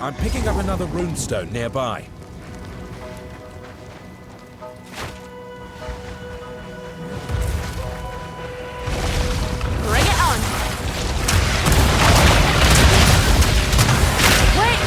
I'm picking up another runestone nearby. Bring it on! Wait!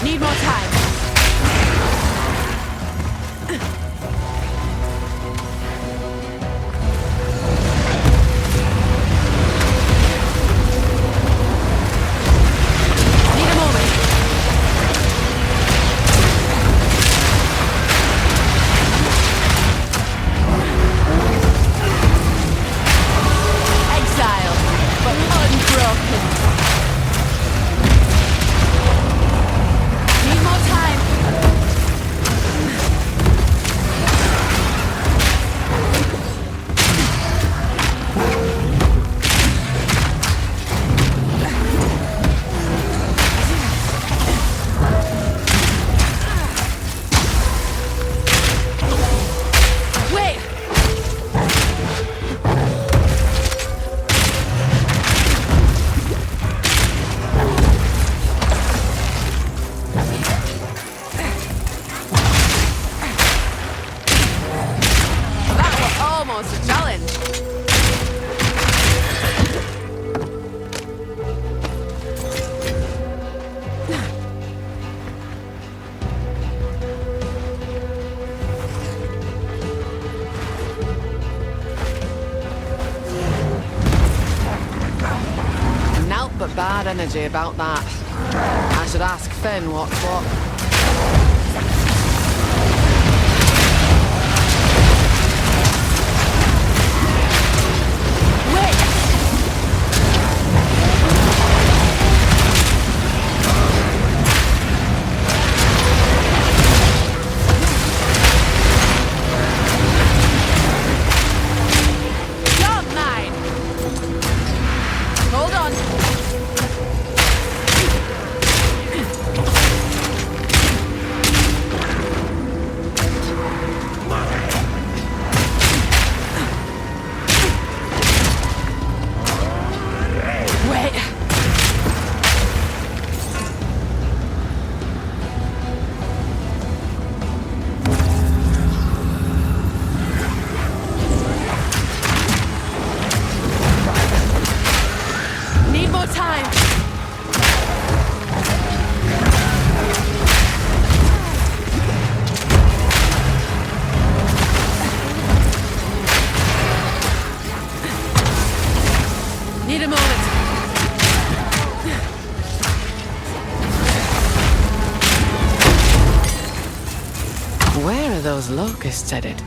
Need more time. Need a moment. Exile, but unbroken. Need more time. Wait! That was almost a challenge. Naught but bad energy about that. I should ask Finn what's what. Wait! You're mine! Hold on. Wait. Need more time. Need a moment. Where are those locusts headed?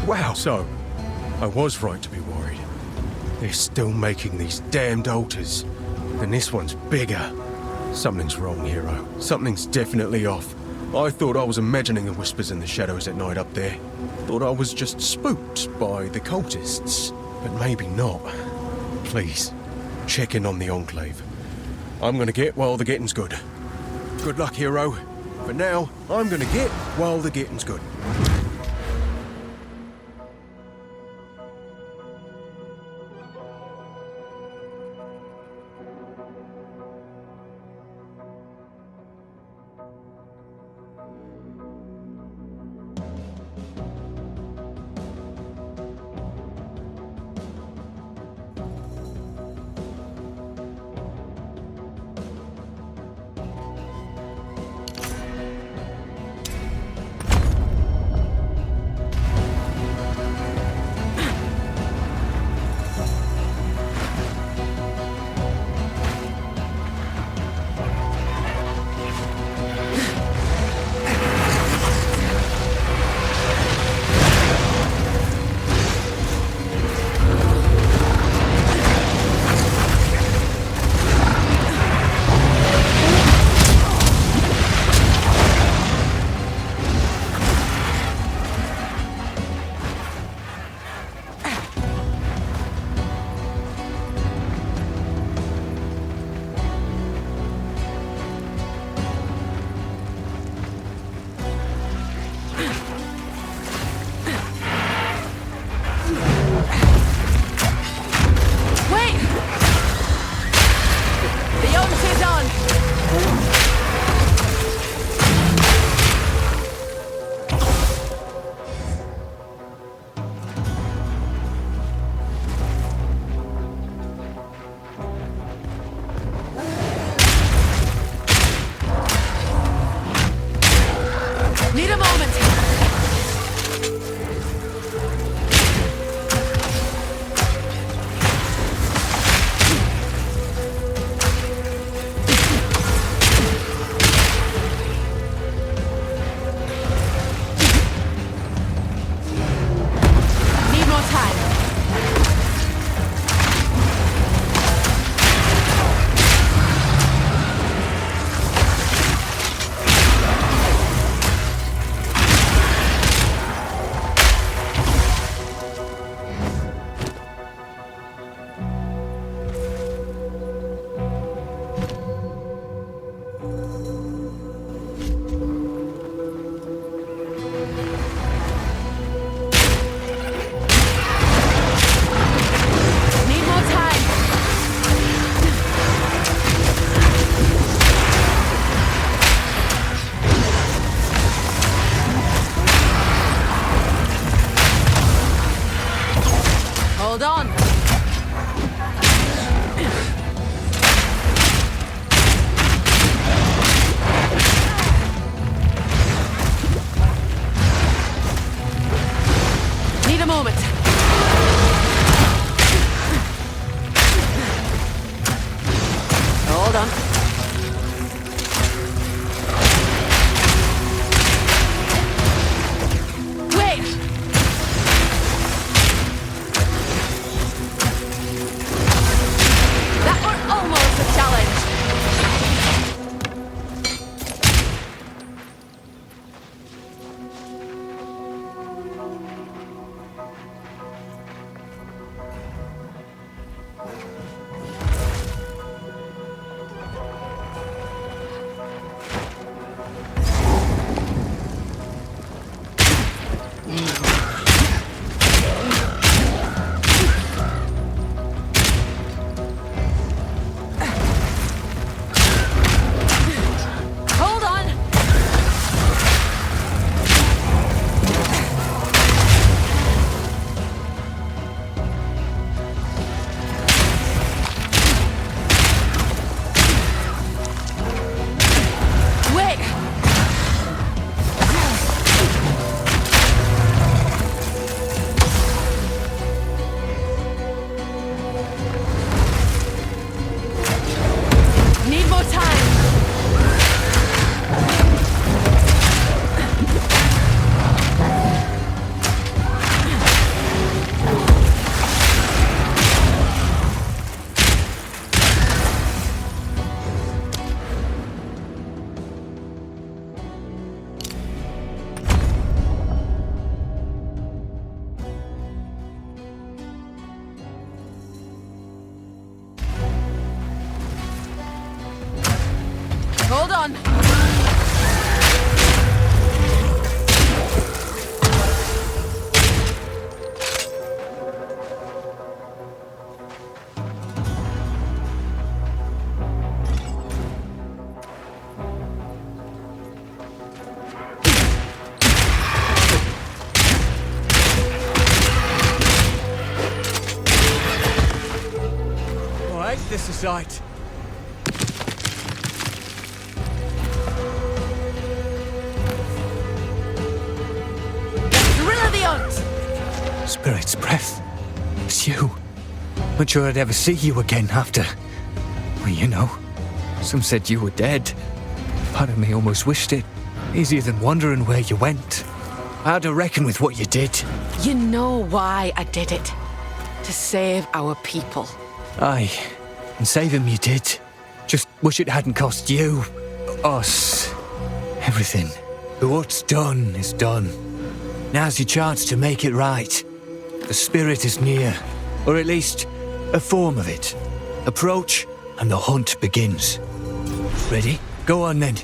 Wow. So, I was right to be worried. They're still making these damned altars. And this one's bigger. Something's wrong, hero. Something's definitely off. I thought I was imagining the whispers in the shadows at night up there. Thought I was just spooked by the cultists. But maybe not. Please, check in on the Enclave. I'm gonna get while the getting's good. Good luck, hero. For now, I'm gonna get while the getting's good. Hold on. Need a moment. Hold on. Wait! That was almost a challenge. Hold on. Wait. Need more time. Hold on. Alright, this is right. Gorilla the Hunt! Spirit's breath. It's you. Not sure I'd ever see you again after. Well, you know, some said you were dead. Part of me almost wished it. Easier than wondering where you went. I had to reckon with what you did. You know why I did it. To save our people. Aye, and save him you did. Just wish it hadn't cost you, us, everything. But what's done is done. Now's your chance to make it right. The spirit is near, or at least a form of it. Approach, and the hunt begins. Ready? Go on then.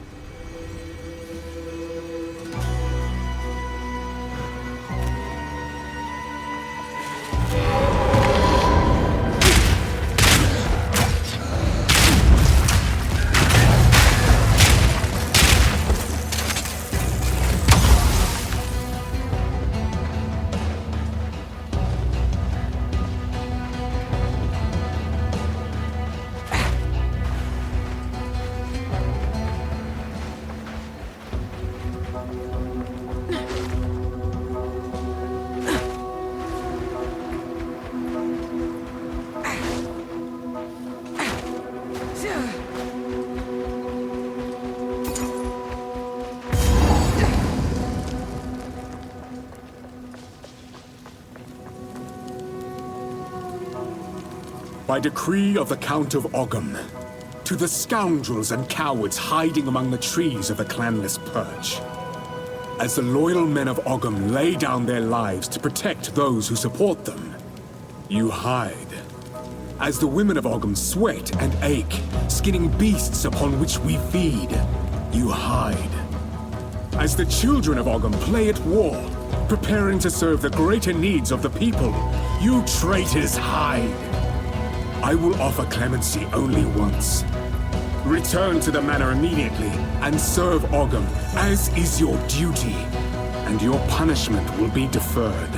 By decree of the Count of Ogham, to the scoundrels and cowards hiding among the trees of the clanless Perch. As the loyal men of Ogham lay down their lives to protect those who support them, you hide. As the women of Ogham sweat and ache, skinning beasts upon which we feed, you hide. As the children of Ogham play at war, preparing to serve the greater needs of the people, you traitors hide. I will offer clemency only once. Return to the manor immediately and serve Ogham, as is your duty, and your punishment will be deferred.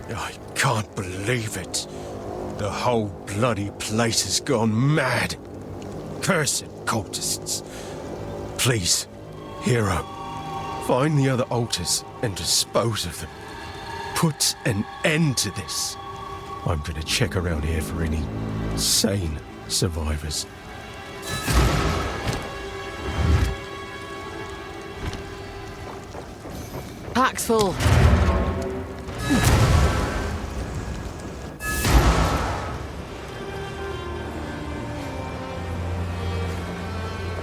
I can't believe it. The whole bloody place has gone mad. Cursed cultists. Please, hero, find the other altars and dispose of them. Put an end to this. I'm gonna check around here for any sane survivors. Pack's full.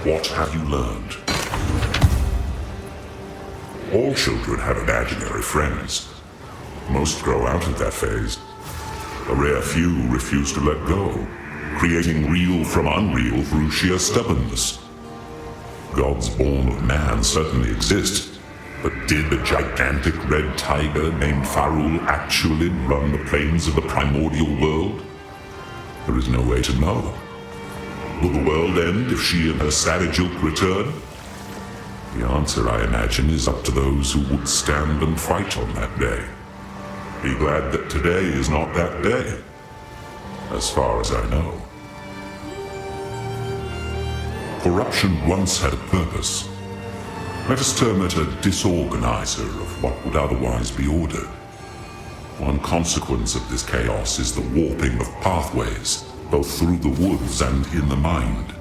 What have you learned? All children have imaginary friends. Most grow out of that phase. A rare few refuse to let go, creating real from unreal through sheer stubbornness. Gods born of man certainly exist, but did the gigantic red tiger named Farul actually run the plains of the primordial world? There is no way to know. Will the world end if she and her savage ilk return? The answer, I imagine, is up to those who would stand and fight on that day. Be glad that today is not that day, as far as I know. Corruption once had a purpose. Let us term it a disorganizer of what would otherwise be ordered. One consequence of this chaos is the warping of pathways, both through the woods and in the mind.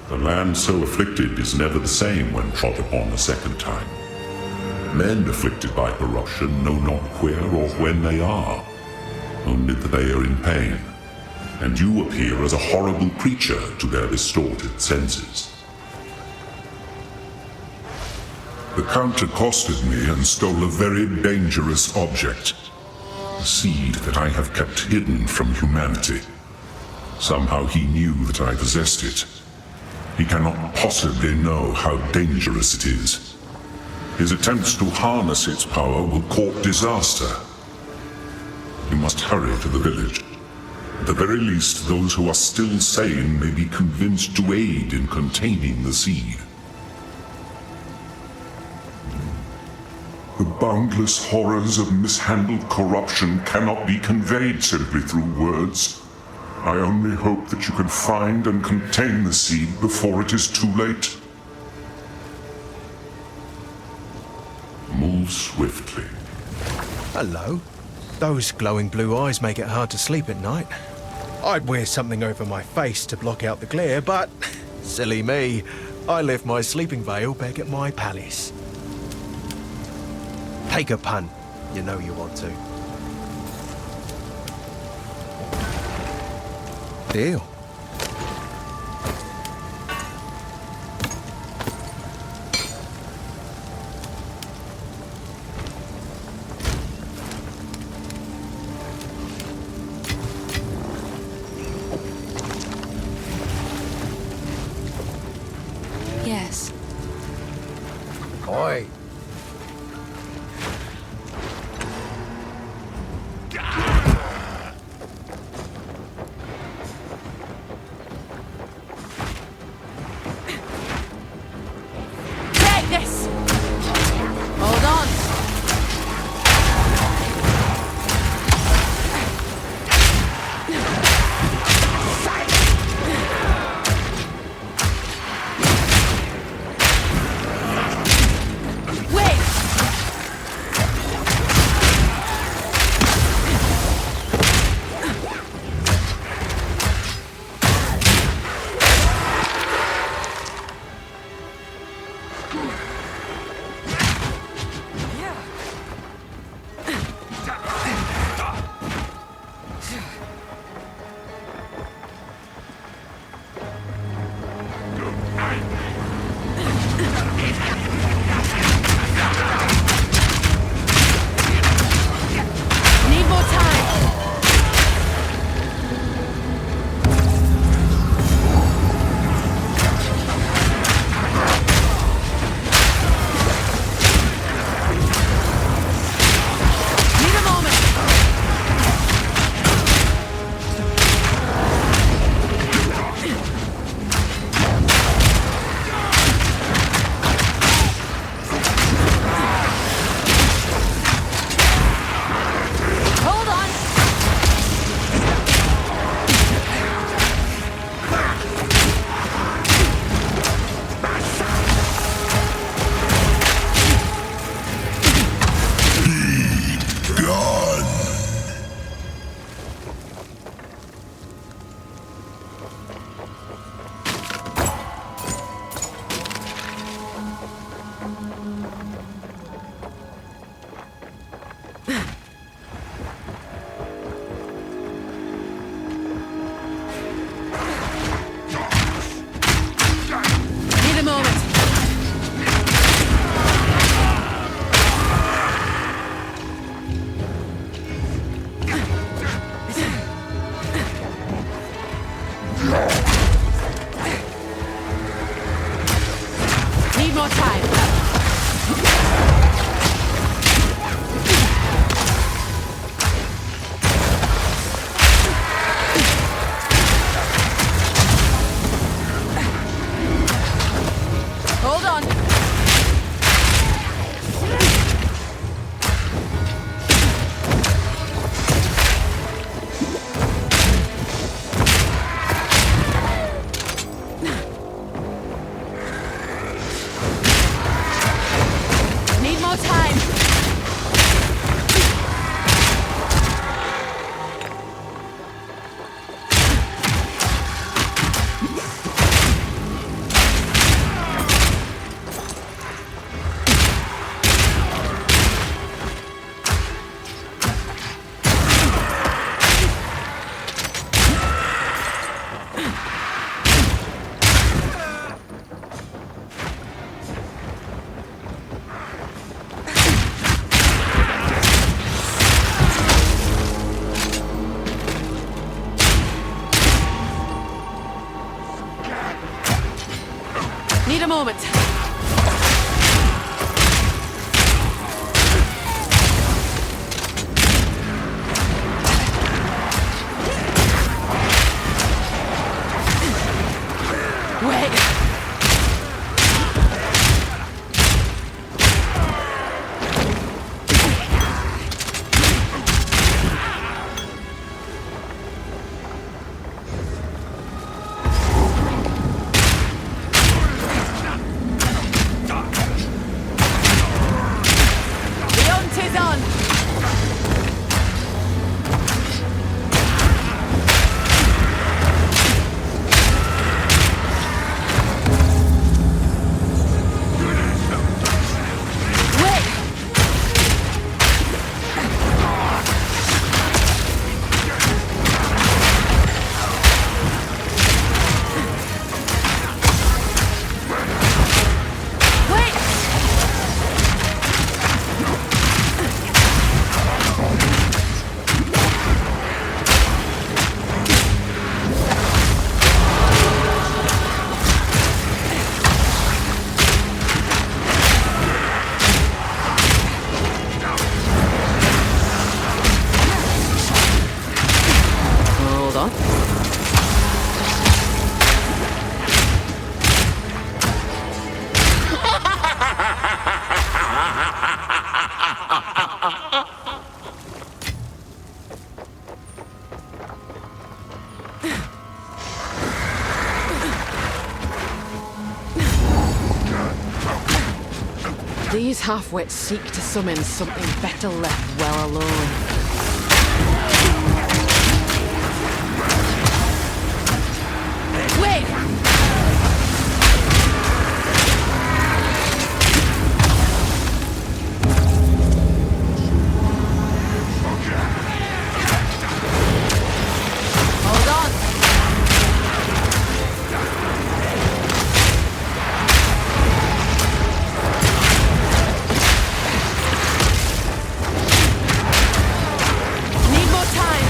The land so afflicted is never the same when trod upon a second time. Men afflicted by corruption know not where or when they are, only that they are in pain, and you appear as a horrible creature to their distorted senses. The Count accosted me and stole a very dangerous object, a seed that I have kept hidden from humanity. Somehow he knew that I possessed it. He cannot possibly know how dangerous it is. His attempts to harness its power will court disaster. You must hurry to the village. At the very least, those who are still sane may be convinced to aid in containing the seed. The boundless horrors of mishandled corruption cannot be conveyed simply through words. I only hope that you can find and contain the seed before it is too late. Move swiftly. Hello. Those glowing blue eyes make it hard to sleep at night. I'd wear something over my face to block out the glare, but silly me, I left my sleeping veil back at my palace. Take a punt. You know you want to. Deal. Yes. Oi. Take this! Hold on. Need a moment. Need more time. Hold on. Need more time. Need a moment. Wait. The hunt is on. Wait. Wait. Hold on. These half-wits seek to summon something better left well alone. Wait! Hold on! Need more time!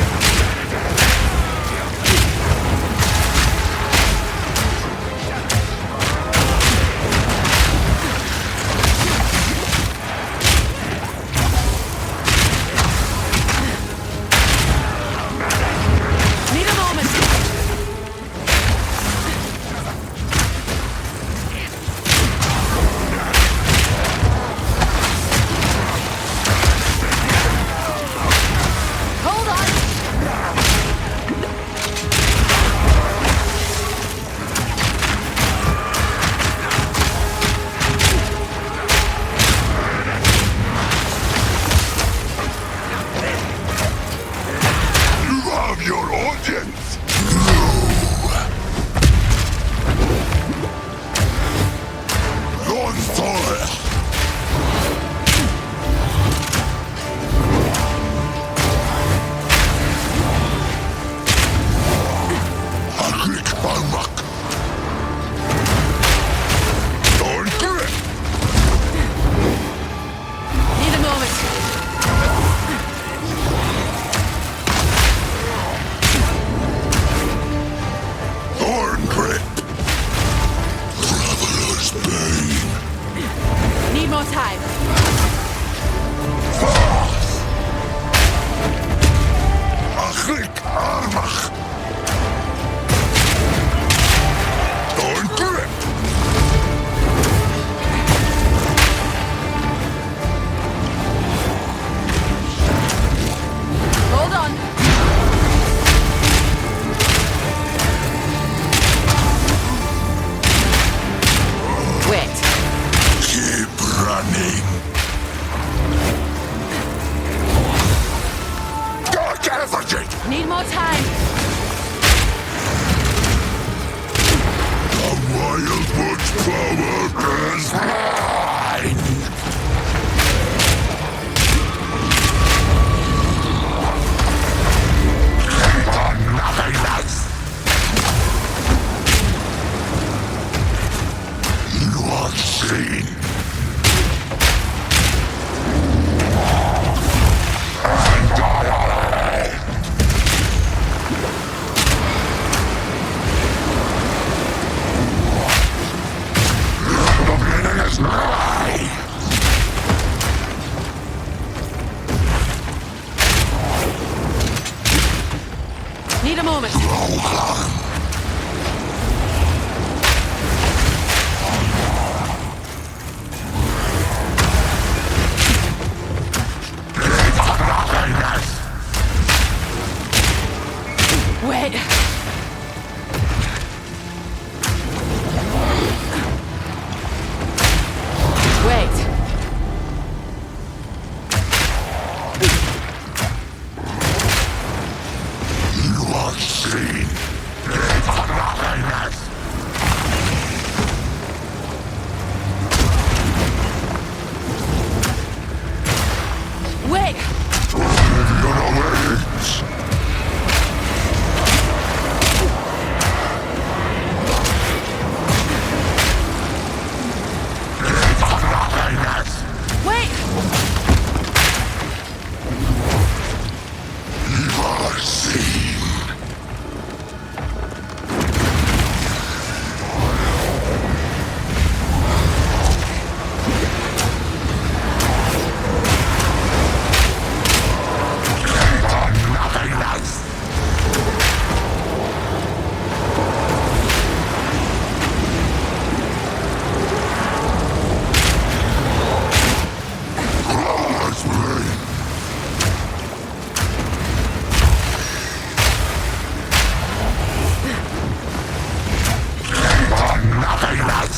Need more time. The Wildwood's power is mine! Keep on nothingness! You are seen. Need a moment. Wait. Wait. You are seen. Keep on nothingness! Wait. Oblivion awaits! Keep on nothingness! Wait. You are seen. Keep on nothingness! Rise me! Keep on nothingness!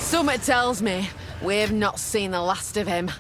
Summit tells me we've not seen the last of him.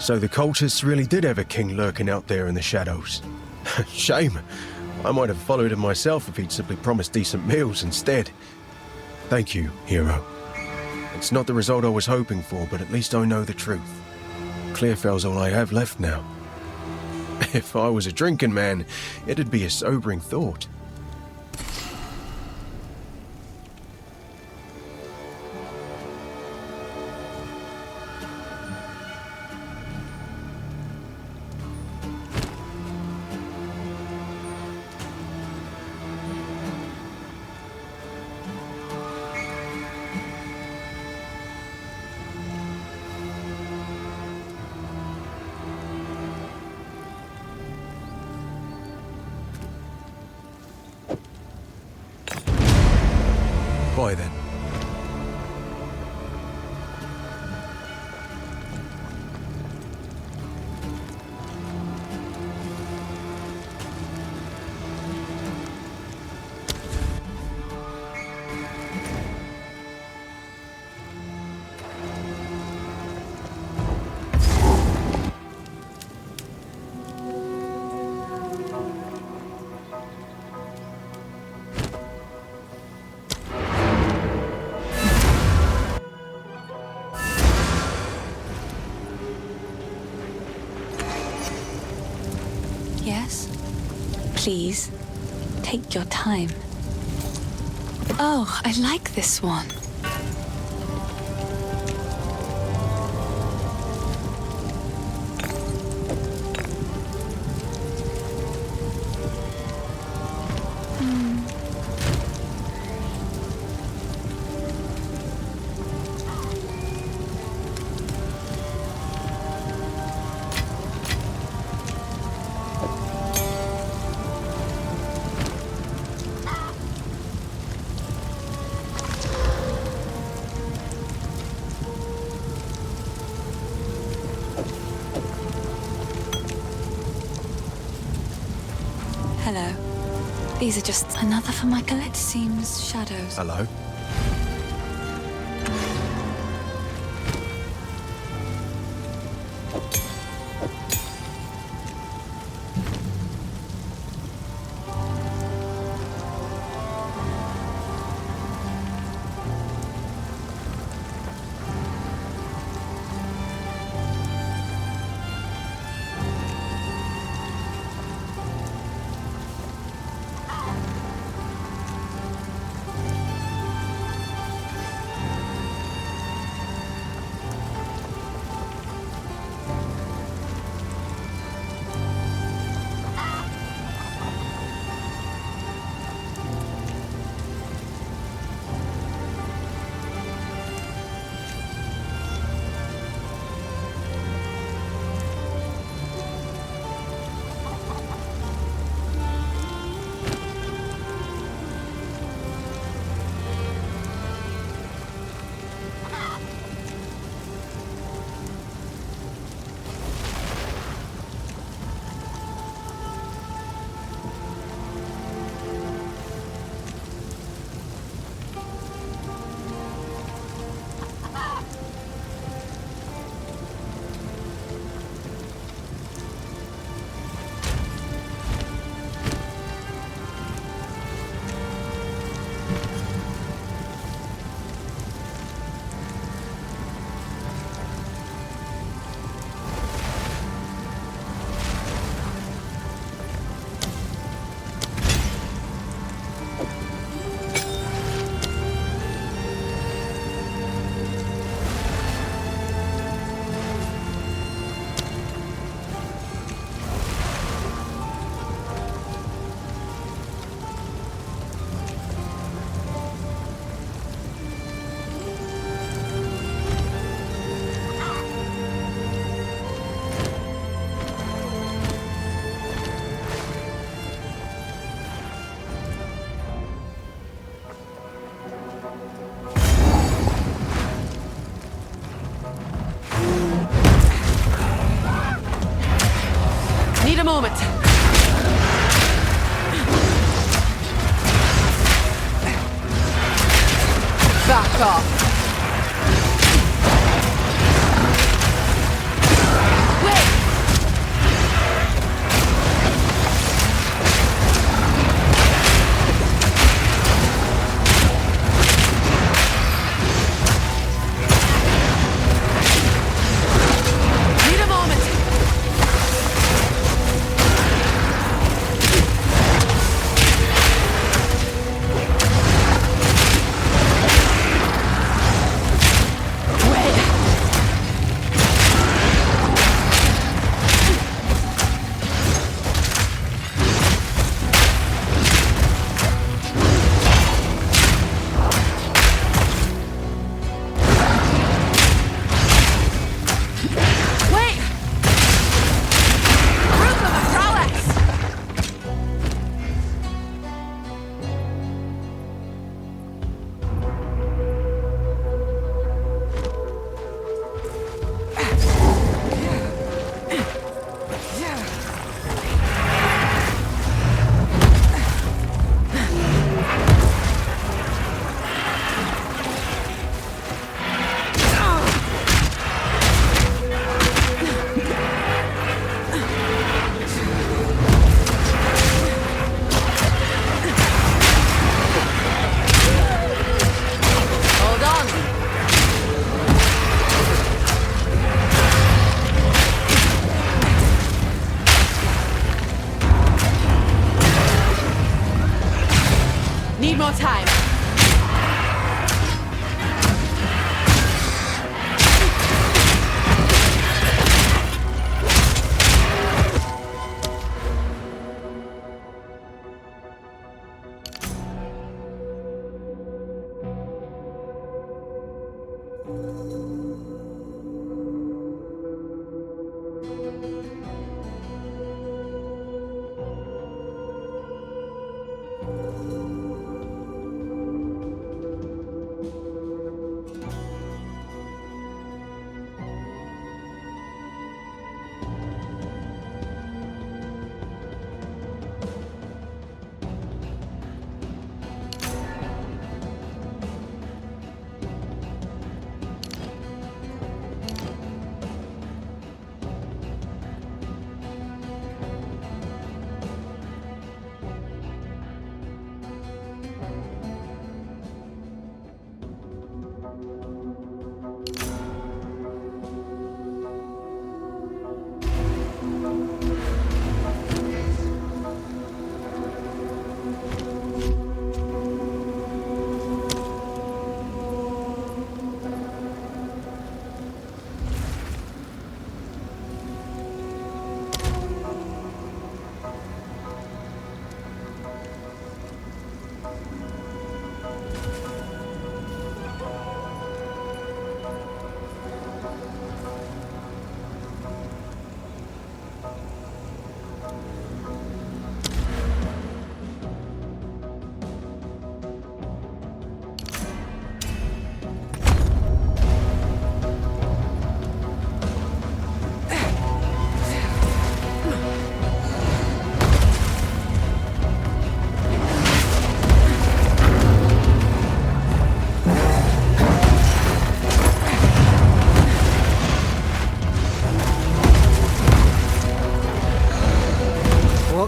So the cultists really did have a king lurking out there in the shadows. Shame. I might have followed him myself if he'd simply promised decent meals instead. Thank you, hero. It's not the result I was hoping for, but at least I know the truth. Clearfell's all I have left now. If I was a drinking man, it'd be a sobering thought. Why then? Yes? Please, take your time. Oh, I like this one. Hello. These are just another for my Colette seems shadows. Hello? Need a moment. Back off. Wait! Need a moment.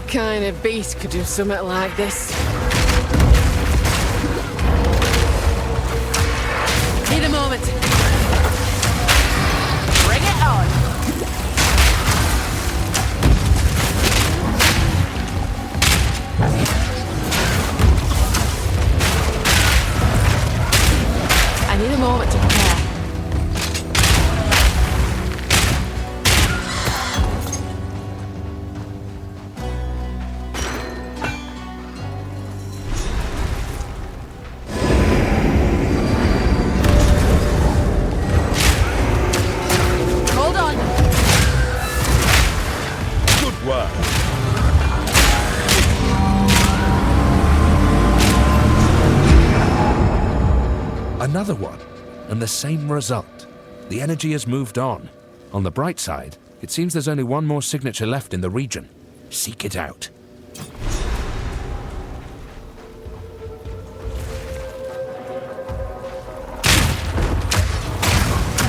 kind of beast could do something like this? Need a moment. Bring it on. I need a moment to prepare. Another one, and the same result. The energy has moved on. On the bright side, it seems there's only one more signature left in the region. Seek it out.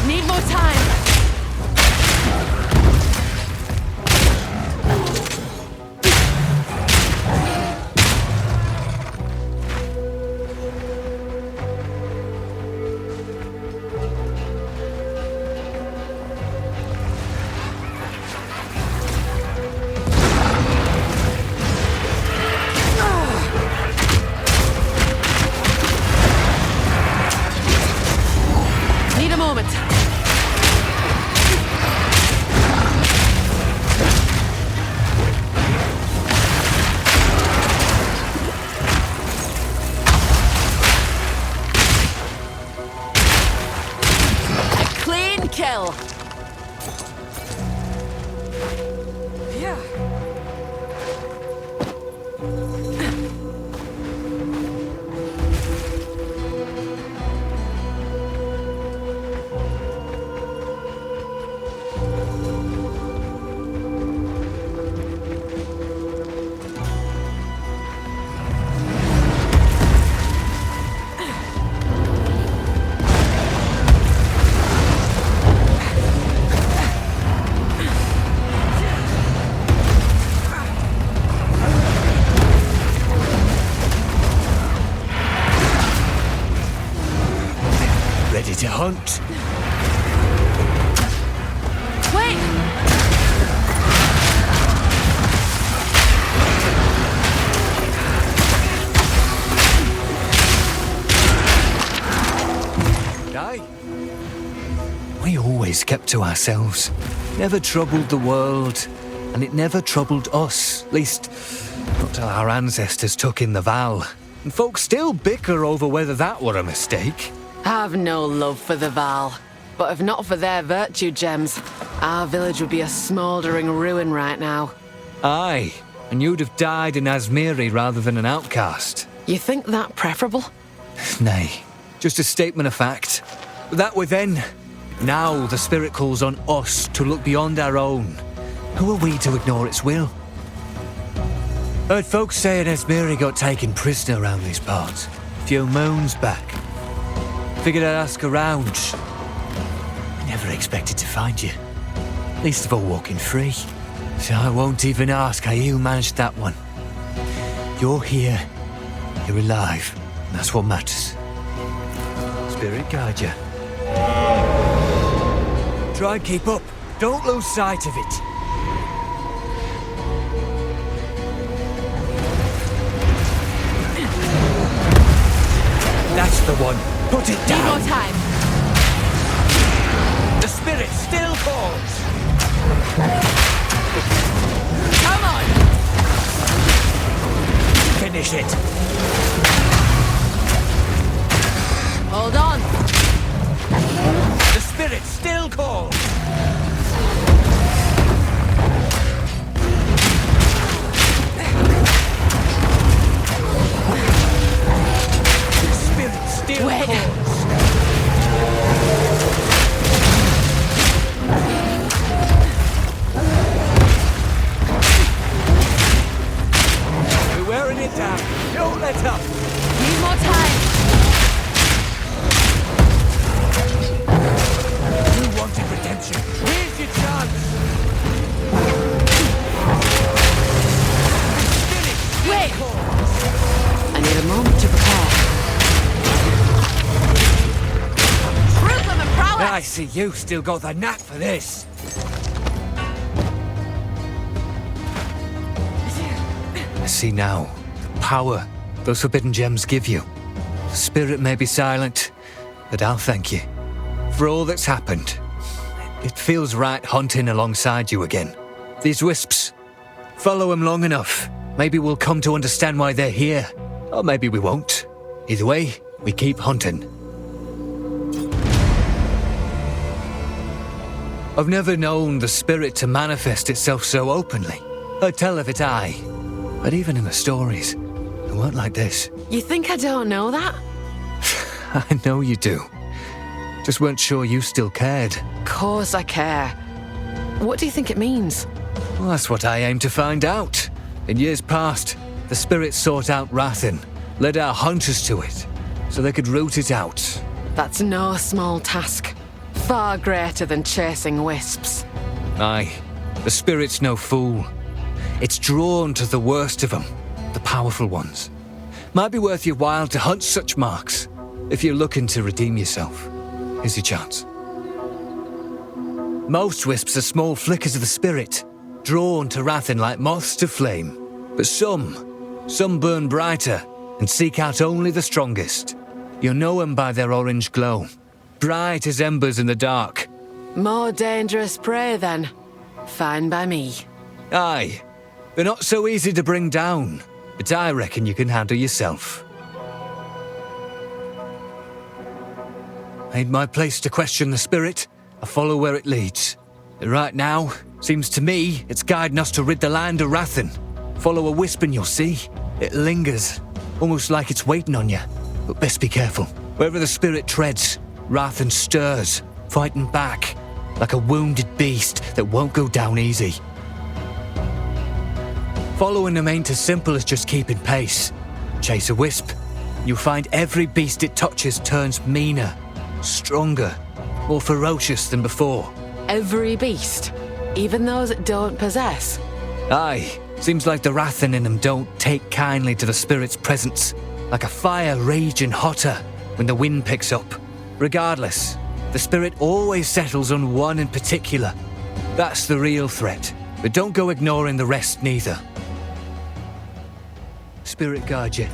Need more time. Need a moment. A clean kill. Yeah. Ready to hunt? Wait! Aye. We always kept to ourselves. Never troubled the world, and it never troubled us. At least, not till our ancestors took in the Val. And folks still bicker over whether that were a mistake. I've no love for the Val, but if not for their virtue gems, our village would be a smouldering ruin right now. Aye, and you'd have died in Asmiri rather than an outcast. You think that preferable? Nay, just a statement of fact. That way then, now the spirit calls on us to look beyond our own. Who are we to ignore its will? Heard folks say an Asmiri got taken prisoner around these parts. A few moons back. Figured I'd ask around. Never expected to find you. Least of all walking free. So I won't even ask how you managed that one. You're here. You're alive. And that's what matters. Spirit guide you. Try and keep up. Don't lose sight of it. That's the one. Put it Need down. more time. The spirit still calls. Come on! Finish it. Hold on. The spirit still calls. The spirit still Wait. calls. We're wearing it down. Don't let up. Need more time. You wanted redemption. you still got the knack for this. I see now the power those forbidden gems give you. The spirit may be silent, but I'll thank you for all that's happened. It feels right hunting alongside you again. These wisps, follow them long enough. Maybe we'll come to understand why they're here. Or maybe we won't. Either way, we keep hunting. I've never known the spirit to manifest itself so openly. I'd tell of it, aye. But even in the stories, it weren't like this. You think I don't know that? I know you do. Just weren't sure you still cared. Course I care. What do you think it means? Well, that's what I aim to find out. In years past, the spirits sought out Rathin, led our hunters to it, so they could root it out. That's no small task. Far greater than chasing wisps. Aye, the spirit's no fool. It's drawn to the worst of them, the powerful ones. Might be worth your while to hunt such marks, if you're looking to redeem yourself. Here's your chance. Most wisps are small flickers of the spirit, drawn to Rathin like moths to flame. But some burn brighter and seek out only the strongest. You'll know them by their orange glow, bright as embers in the dark. More dangerous prey, then. Fine by me. Aye, they're not so easy to bring down, but I reckon you can handle yourself. Ain't my place to question the spirit. I follow where it leads. Right now, seems to me it's guiding us to rid the land of Rathin. Follow a wisp and you'll see. It lingers, almost like it's waiting on you. But best be careful. Wherever the spirit treads, Rathin stirs, fighting back, like a wounded beast that won't go down easy. Following them ain't as simple as just keeping pace. Chase a wisp. You'll find every beast it touches turns meaner, stronger, more ferocious than before. Every beast? Even those it don't possess? Aye, seems like the Rathin in them don't take kindly to the spirit's presence. Like a fire raging hotter when the wind picks up. Regardless, the spirit always settles on one in particular. That's the real threat, but don't go ignoring the rest neither. Spirit guide you.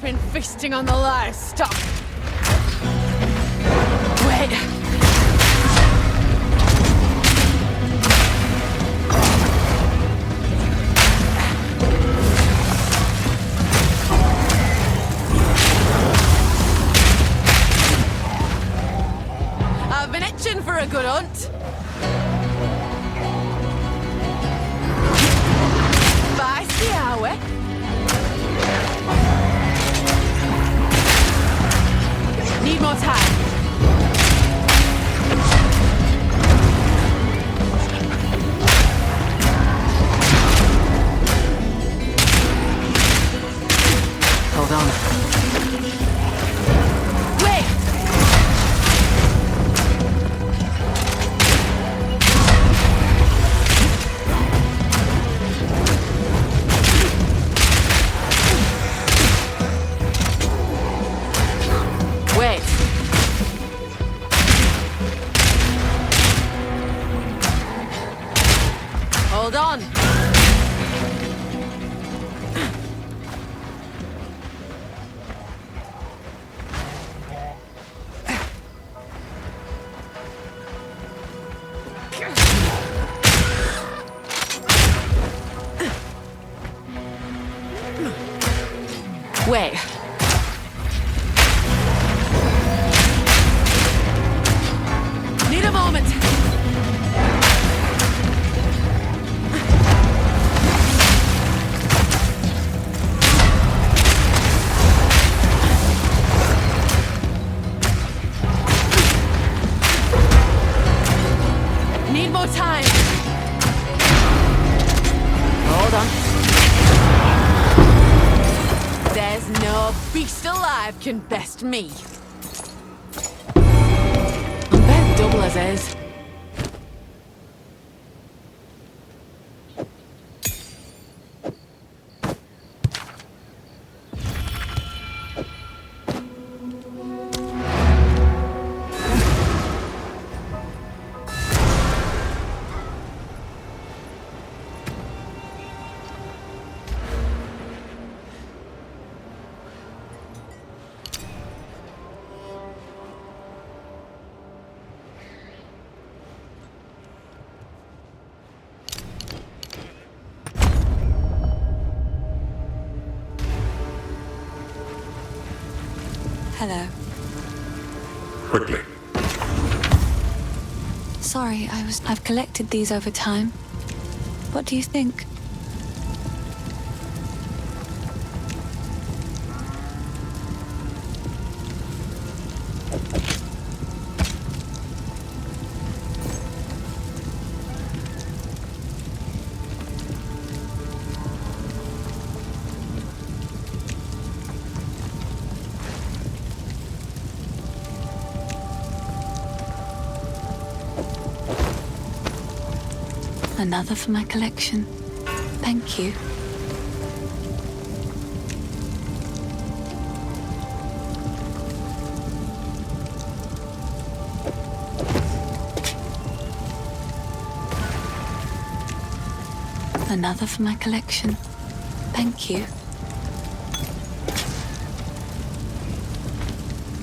Been feasting on the livestock. Wait. I've been itching for a good hunt. Spicy, are we? Need more time. Hold on. Wait! Wait. Hold on. Wait. Need a moment. Need more time. Hold on. There's no beast alive can best me. I'm bent double as is. Hello. Quickly. Sorry, I've collected these over time. What do you think? Another for my collection. Thank you. Another for my collection. Thank you.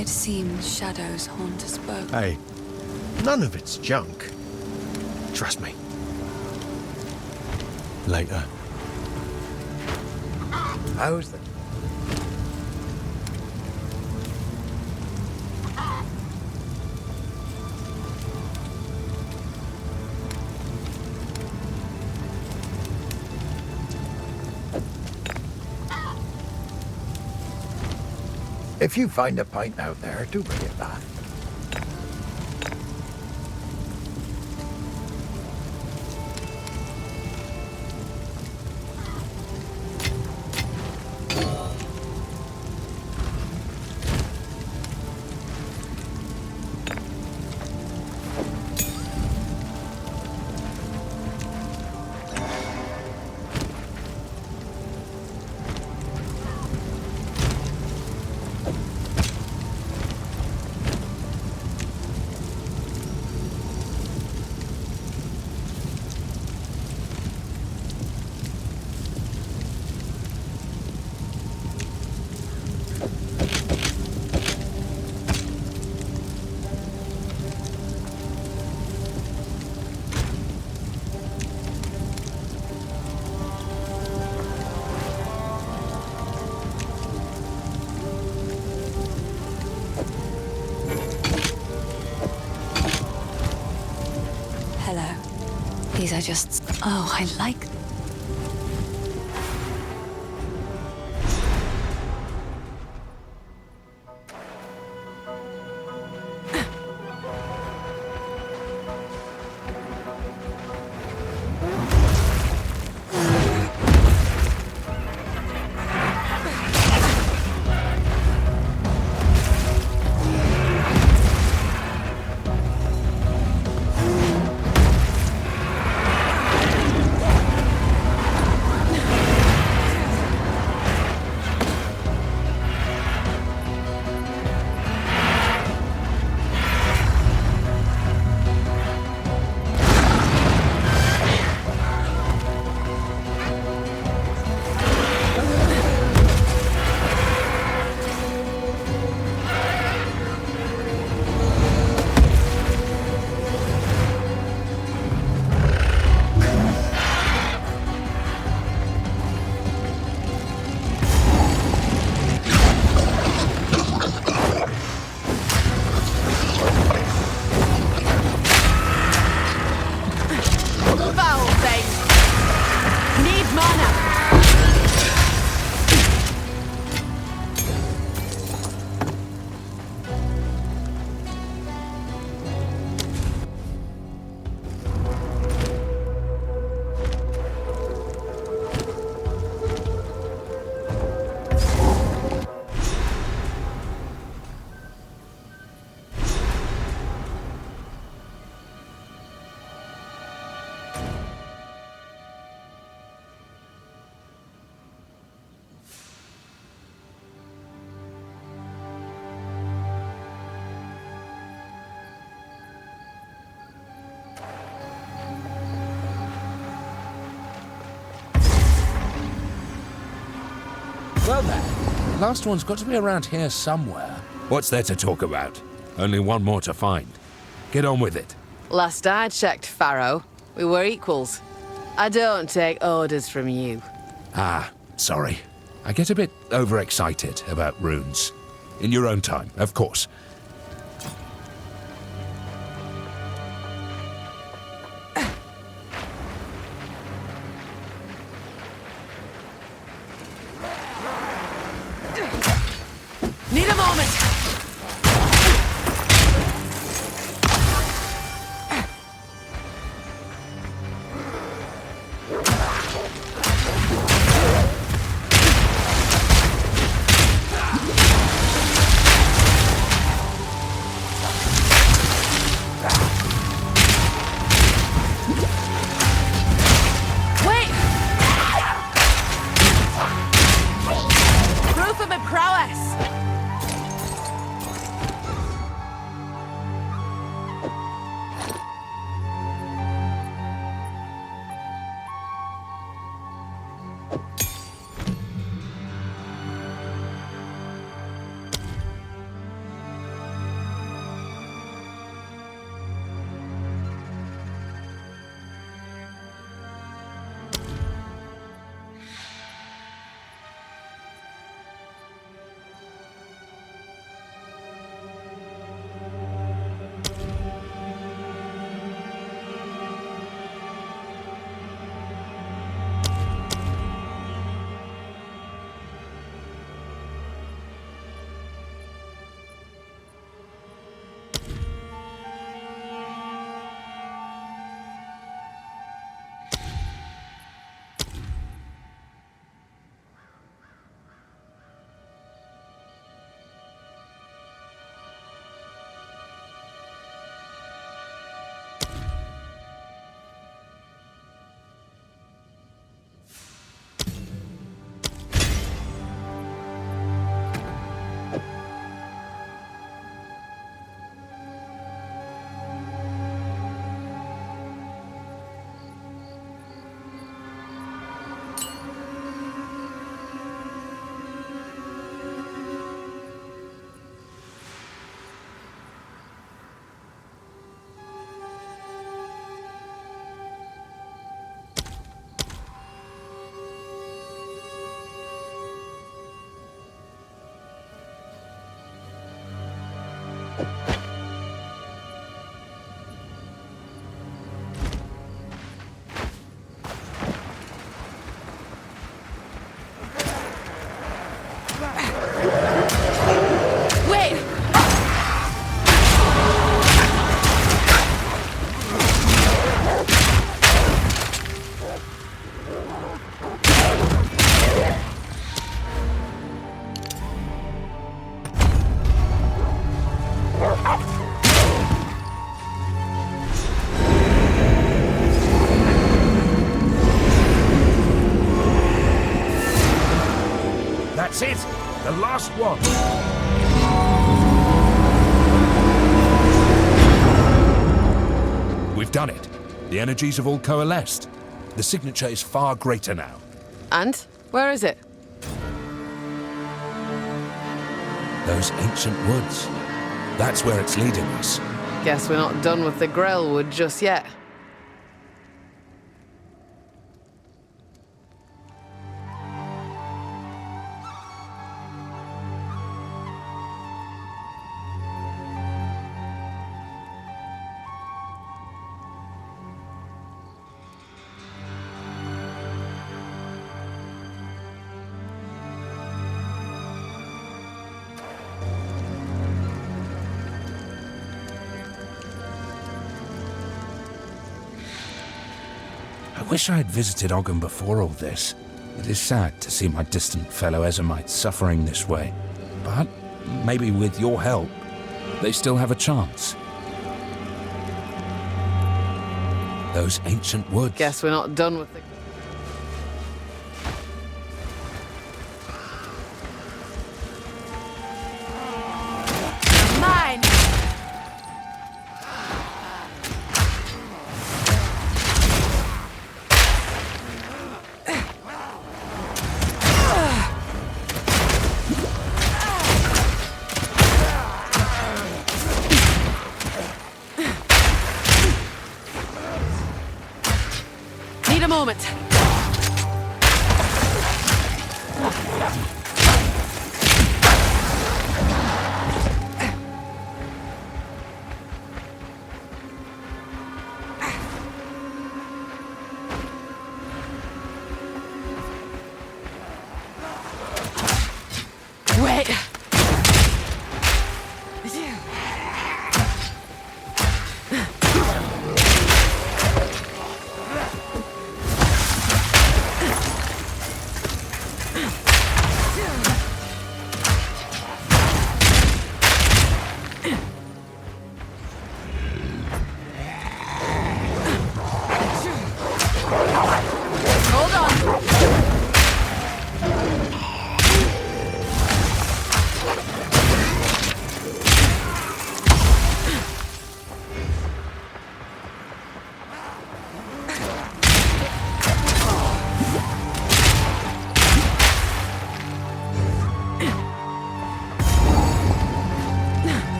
It seems shadows haunt us both. Hey, none of it's junk. Trust me. Later. How's the... If you find a pint out there, do bring it back. These are just... Oh, I like... there. The last one's got to be around here somewhere. What's there to talk about? Only one more to find. Get on with it. Last I checked, Pharaoh, we were equals. I don't take orders from you. Ah, sorry. I get a bit overexcited about runes. In your own time, of course. Need a moment! Wait! Proof of my prowess! Wait! That's it! The last one! We've done it. The energies have all coalesced. The signature is far greater now. And? Where is it? Those ancient woods. That's where it's leading us. Guess we're not done with the Grellwood just yet. I wish I had visited Ogham before all this. It is sad to see my distant fellow Ezamites suffering this way. But maybe with your help, they still have a chance. Those ancient woods. Guess we're not done with the... Mine! moment. Wait. Hold on.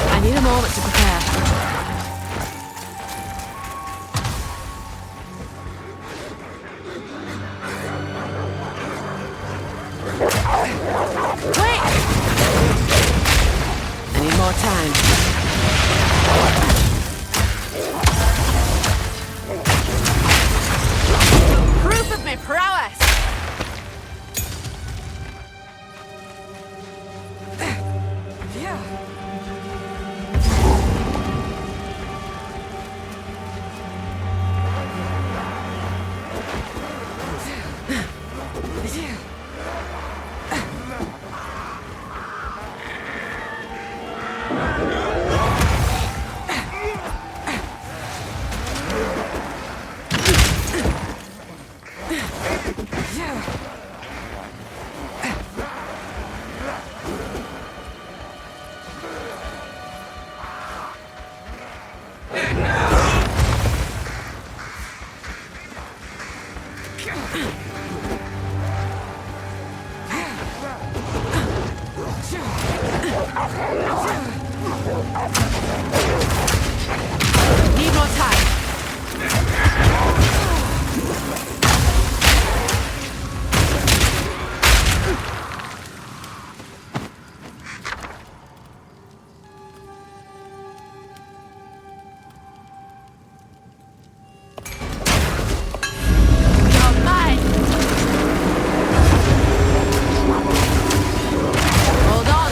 I need a moment to prepare. Wait! I need more time. Proof of my prowess! Need more time. You're mine. Hold on.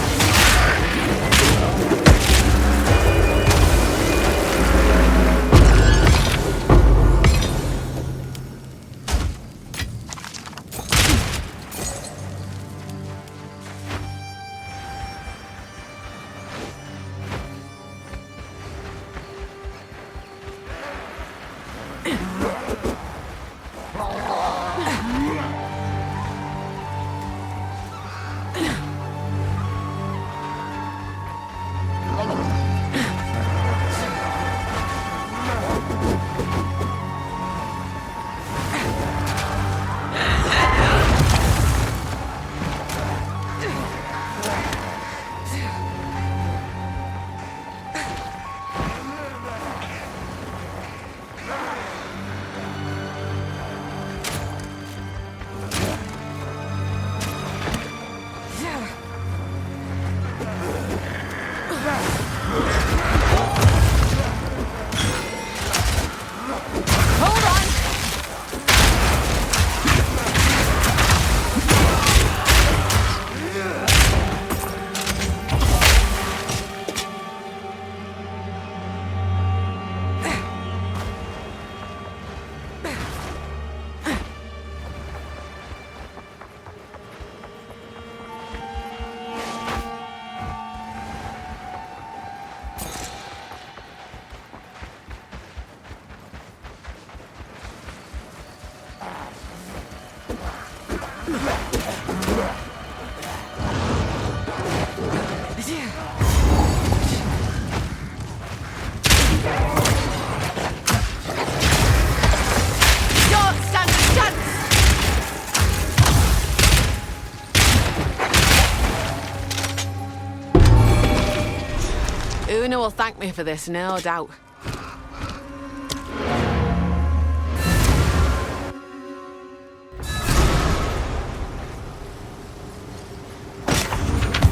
Lena will thank me for this, no doubt.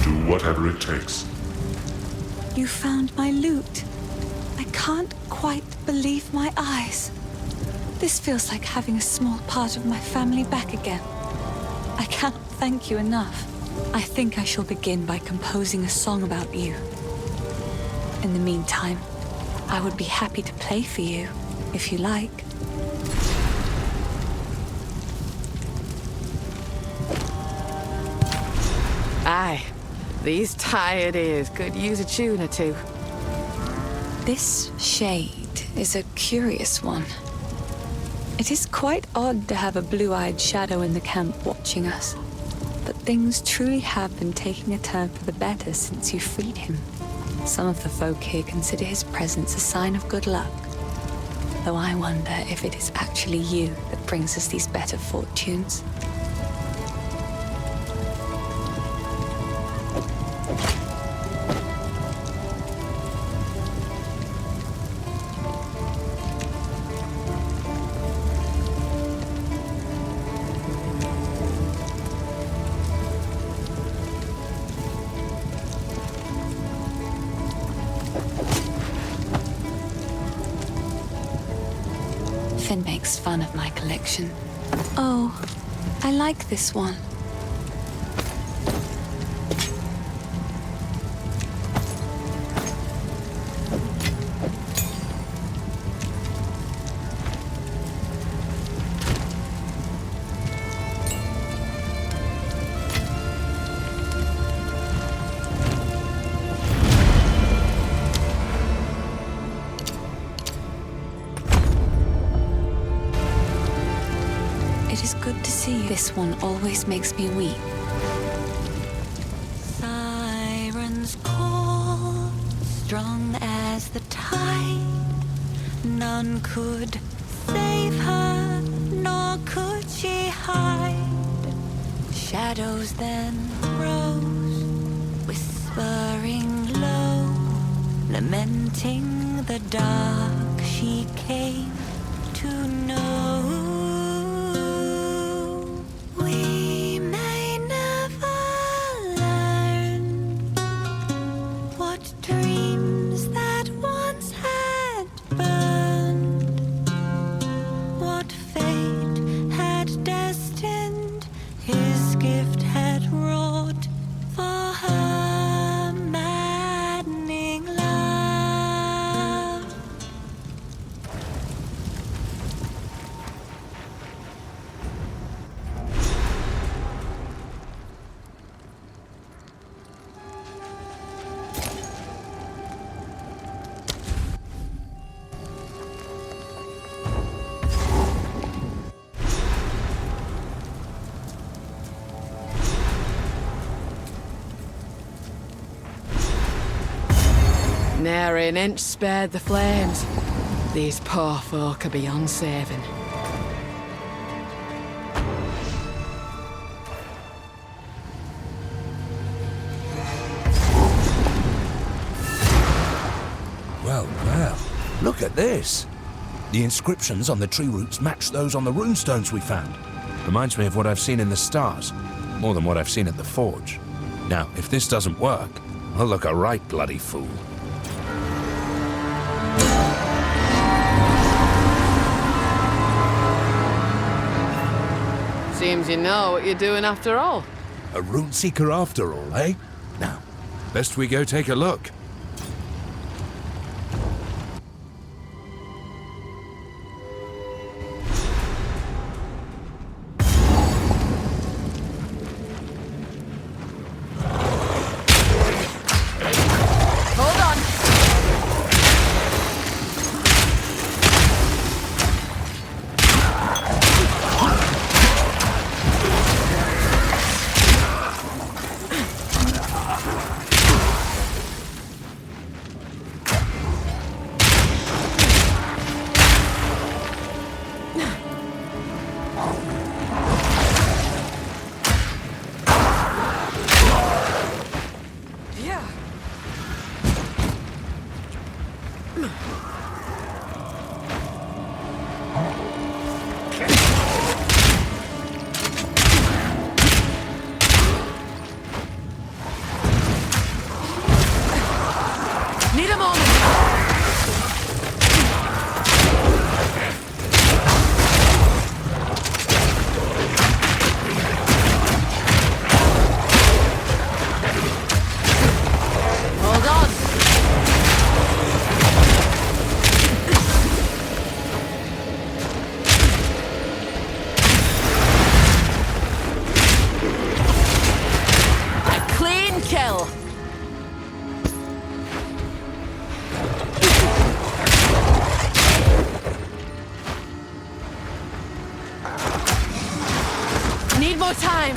Do whatever it takes. You found my loot. I can't quite believe my eyes. This feels like having a small part of my family back again. I cannot thank you enough. I think I shall begin by composing a song about you. In the meantime, I would be happy to play for you, if you like. Aye, these tired ears could use a tune or two. This shade is a curious one. It is quite odd to have a blue-eyed shadow in the camp watching us. But things truly have been taking a turn for the better since you freed him. Some of the folk here consider his presence a sign of good luck. Though I wonder if it is actually you that brings us these better fortunes. Finn makes fun of my collection. Oh, I like this one. It is good to see you. This one always makes me weep. Sirens call, strong as the tide. None could save her, nor could she hide. Shadows then rose, whispering low, lamenting the dark she came to know. We may never learn what dreams that once had burned, what fate had destined, his gift had wrought for her maddening love. Nary an inch spared the flames. These poor folk are beyond saving. Well, well, look at this. The inscriptions on the tree roots match those on the runestones we found. Reminds me of what I've seen in the stars, more than what I've seen at the forge. Now, if this doesn't work, I'll look a right bloody fool. Seems you know what you're doing after all. A rune seeker after all, eh? Now, best we go take a look. Hold on. more time!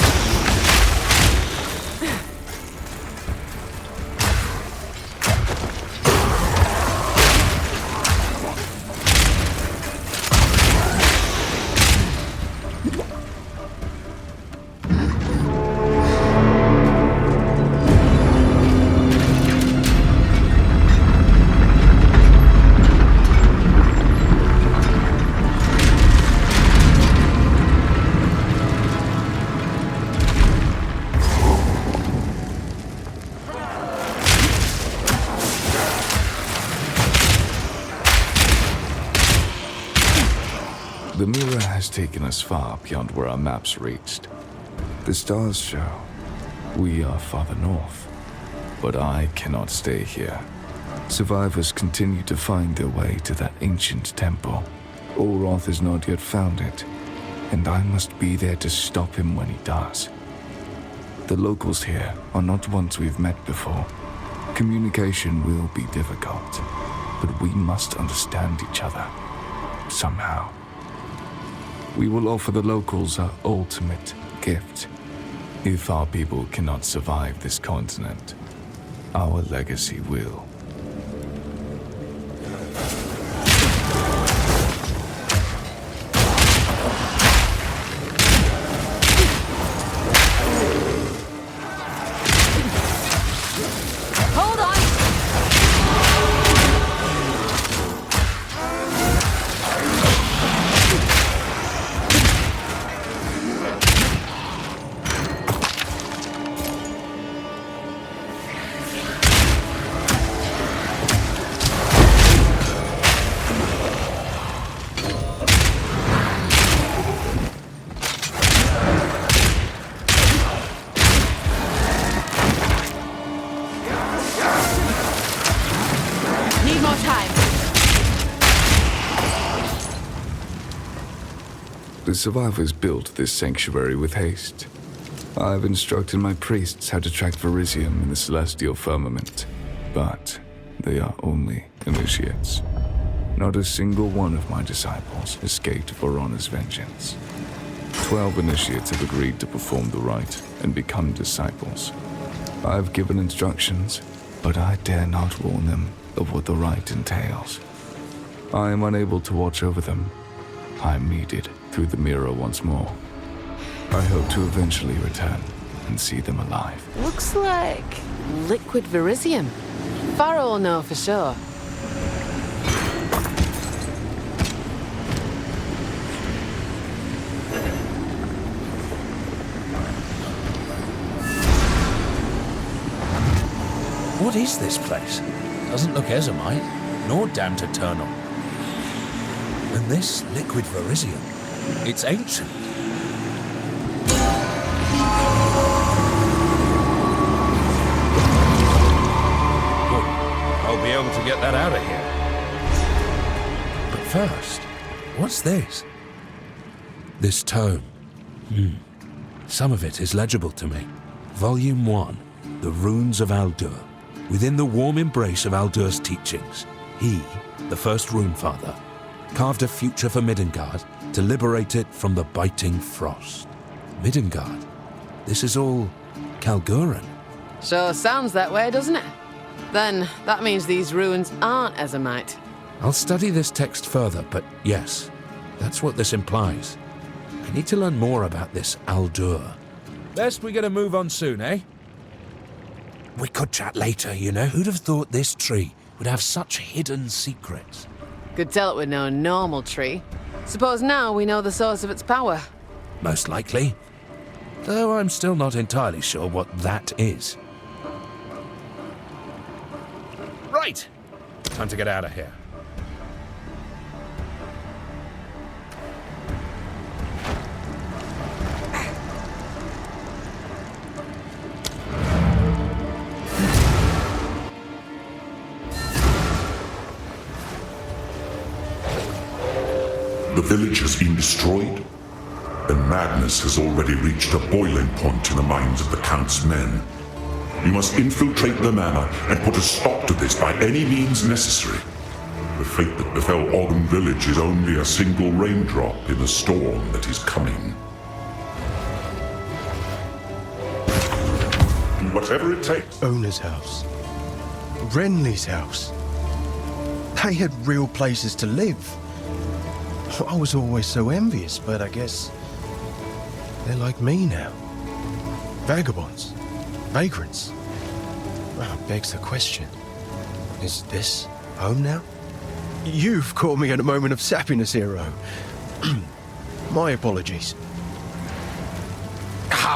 The mirror has taken us far beyond where our maps reached. The stars show we are farther north, but I cannot stay here. Survivors continue to find their way to that ancient temple. Olroth has not yet found it, and I must be there to stop him when he does. The locals here are not ones we've met before. Communication will be difficult, but we must understand each other, somehow. We will offer the locals our ultimate gift. If our people cannot survive this continent, our legacy will. Hold on! Need more time. The survivors built this sanctuary with haste. I've instructed my priests how to track Verisium in the celestial firmament, but they are only initiates. Not a single one of my disciples escaped Vorona's vengeance. 12 initiates have agreed to perform the rite and become disciples. I've given instructions, but I dare not warn them of what the rite entails. I am unable to watch over them. I'm needed through the mirror once more. I hope to eventually return and see them alive. Looks like liquid Verisium. Pharaoh will know for sure. What is this place? Doesn't look Ezomite, nor damned eternal. And this liquid Verisium, it's ancient. Good. I'll be able to get that out of here. But first, what's this? This tome. Some of it is legible to me. Volume 1, The Runes of Aldur. Within the warm embrace of Aldur's teachings, he, the first Runefather, carved a future for Midgard to liberate it from the biting frost. Midgard? This is all Kalguran. Sure sounds that way, doesn't it? Then that means these ruins aren't Ezomite. I'll study this text further, but yes, that's what this implies. I need to learn more about this Aldur. Best we get a move on soon, eh? We could chat later, you know. Who'd have thought this tree would have such hidden secrets? Could tell it with no normal tree. Suppose now we know the source of its power. Most likely. Though I'm still not entirely sure what that is. Right! Time to get out of here. The village has been destroyed, and madness has already reached a boiling point in the minds of the Count's men. We must infiltrate the manor and put a stop to this by any means necessary. The fate that befell Ogden village is only a single raindrop in the storm that is coming. whatever it takes. Una's house. Renly's house. They had real places to live. I was always so envious, but I guess they're like me now. Vagabonds. Vagrants. Well, it begs the question. Is this home now? You've caught me at a moment of sappiness, hero. My apologies.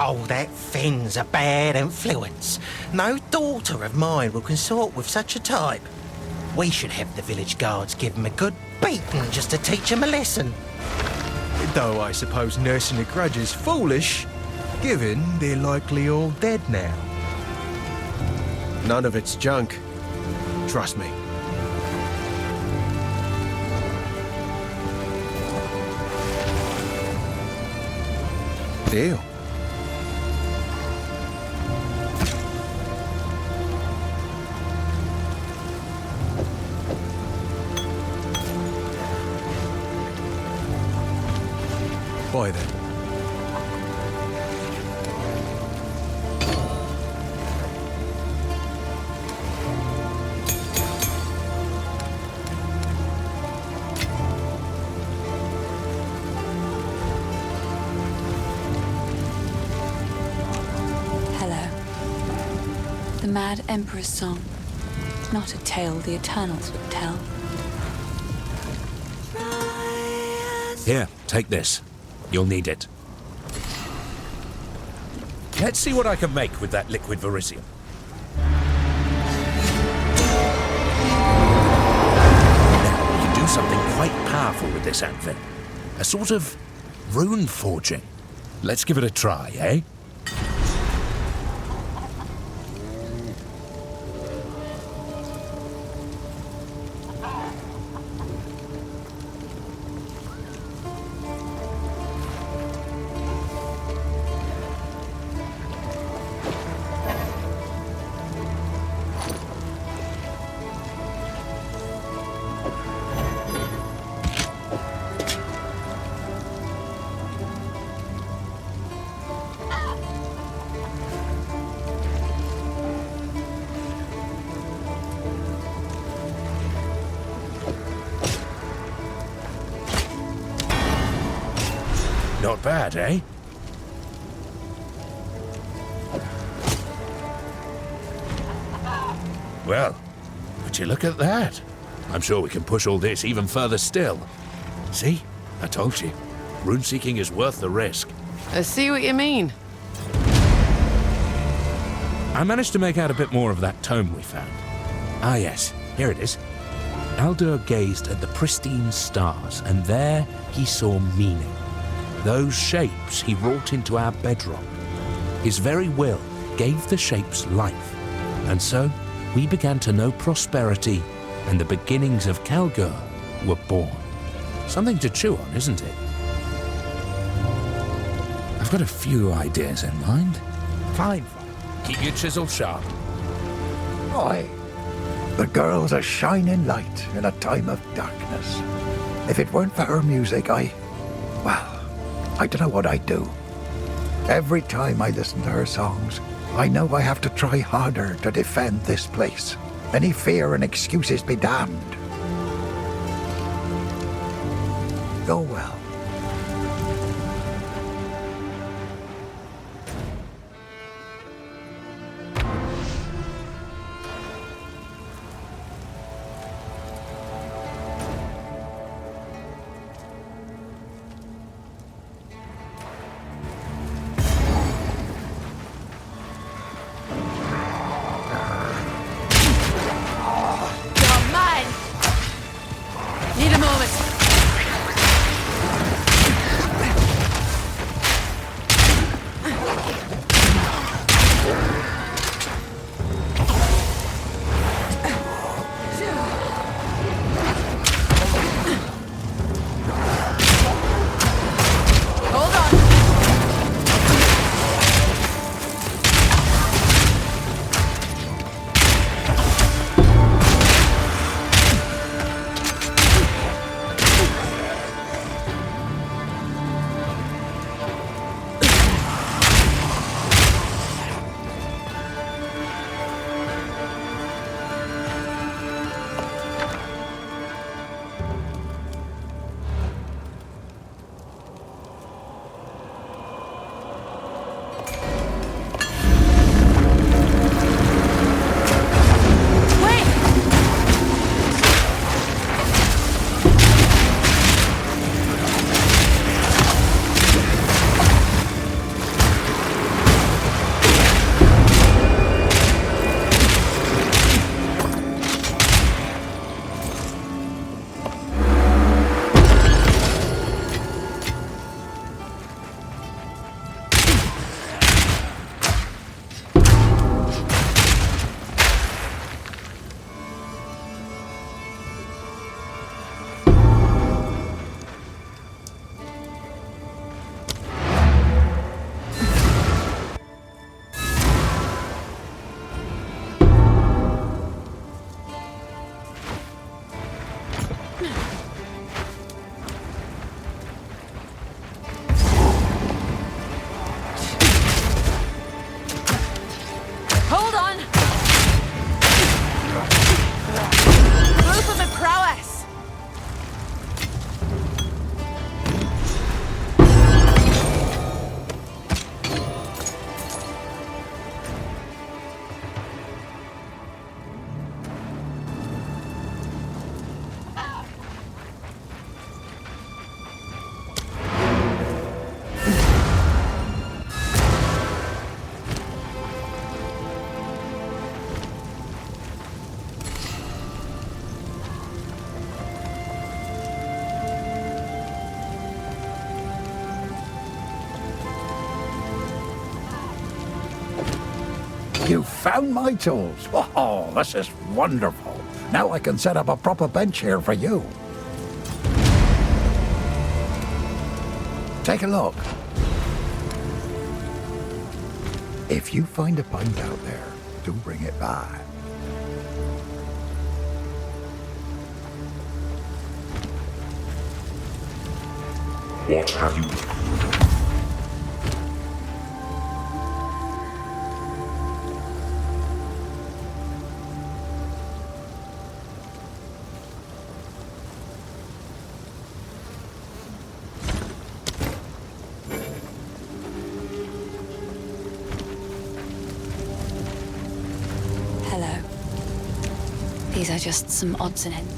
Oh, that Finn's a bad influence. No daughter of mine will consort with such a type. We should have the village guards give him a good beating just to teach him a lesson. Though I suppose nursing a grudge is foolish, given they're likely all dead now. None of it's junk. Trust me. Deal. Bye then. Hello. The Mad Emperor's Song. Not a tale the Eternals would tell. Here, take this. You'll need it. Let's see what I can make with that liquid verisium. Now, we can do something quite powerful with this anvil. A sort of rune forging. Let's give it a try, eh? Not bad, eh? Well, would you look at that? I'm sure we can push all this even further still. See? I told you. Rune-seeking is worth the risk. I see what you mean. I managed to make out a bit more of that tome we found. Ah yes, here it is. Aldur gazed at the pristine stars, and there he saw meaning. Those shapes he wrought into our bedrock. His very will gave the shapes life. And so, we began to know prosperity, and the beginnings of Kalgur were born. Something to chew on, isn't it? I've got a few ideas in mind. Fine. Keep your chisel sharp. Aye. The girl's a shining light in a time of darkness. If it weren't for her music, I don't know what I'd do. Every time I listen to her songs, I know I have to try harder to defend this place. Any fear and excuses be damned. Go well. You found my tools. Oh, this is wonderful. Now I can set up a proper bench here for you. Take a look. If you find a pint out there, do bring it back. What have you... Hello. These are just some odds and ends.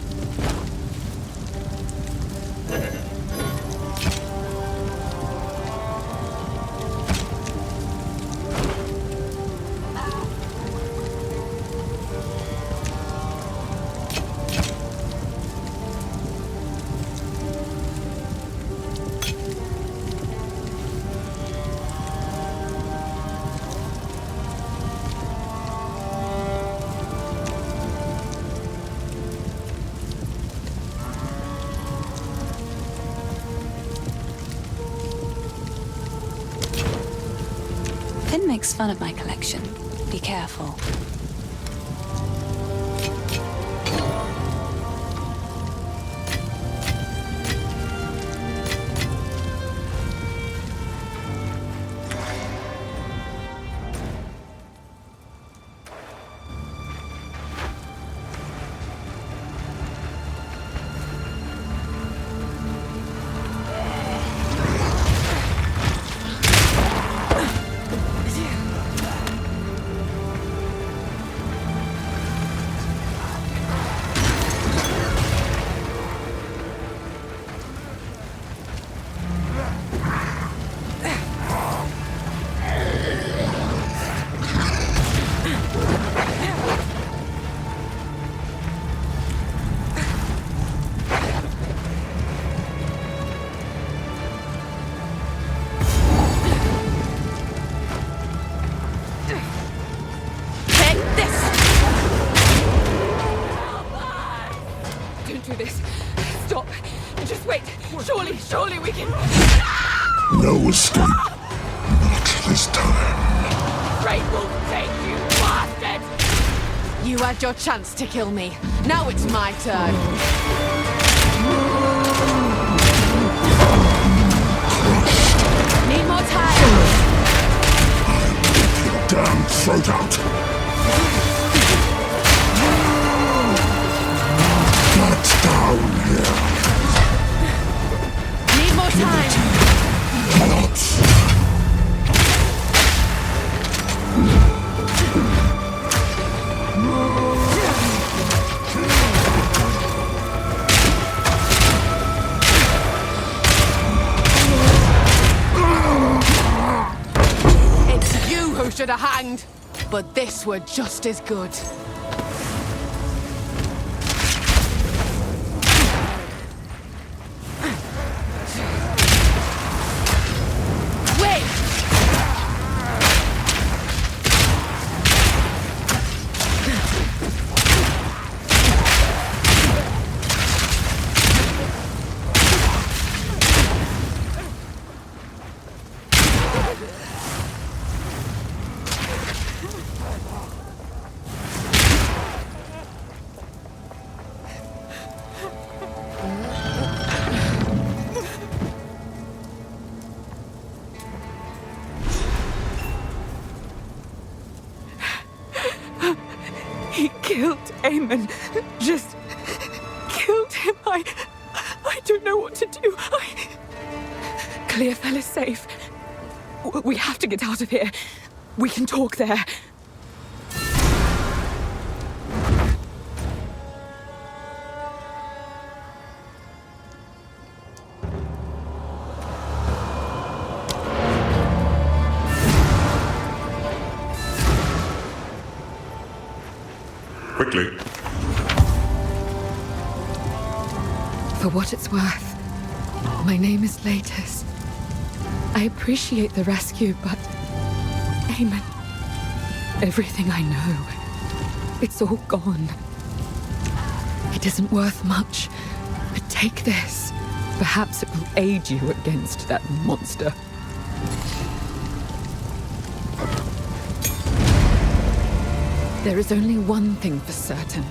Finn makes fun of my collection. Be careful. Surely we can... No escape. Not this time. Great will take you, bastard! You had your chance to kill me. Now it's my turn. Need more time. I'll rip your damn throat out. Get down here. Need more time. It's you who should have hanged, but this were just as good. He killed Eamon. Just killed him. I don't know what to do. Clearfell is safe. We have to get out of here. We can talk there. Quickly. For what it's worth, my name is Latus. I appreciate the rescue, but... Eamon... Everything I know, it's all gone. It isn't worth much, but take this. Perhaps it will aid you against that monster. There is only one thing for certain.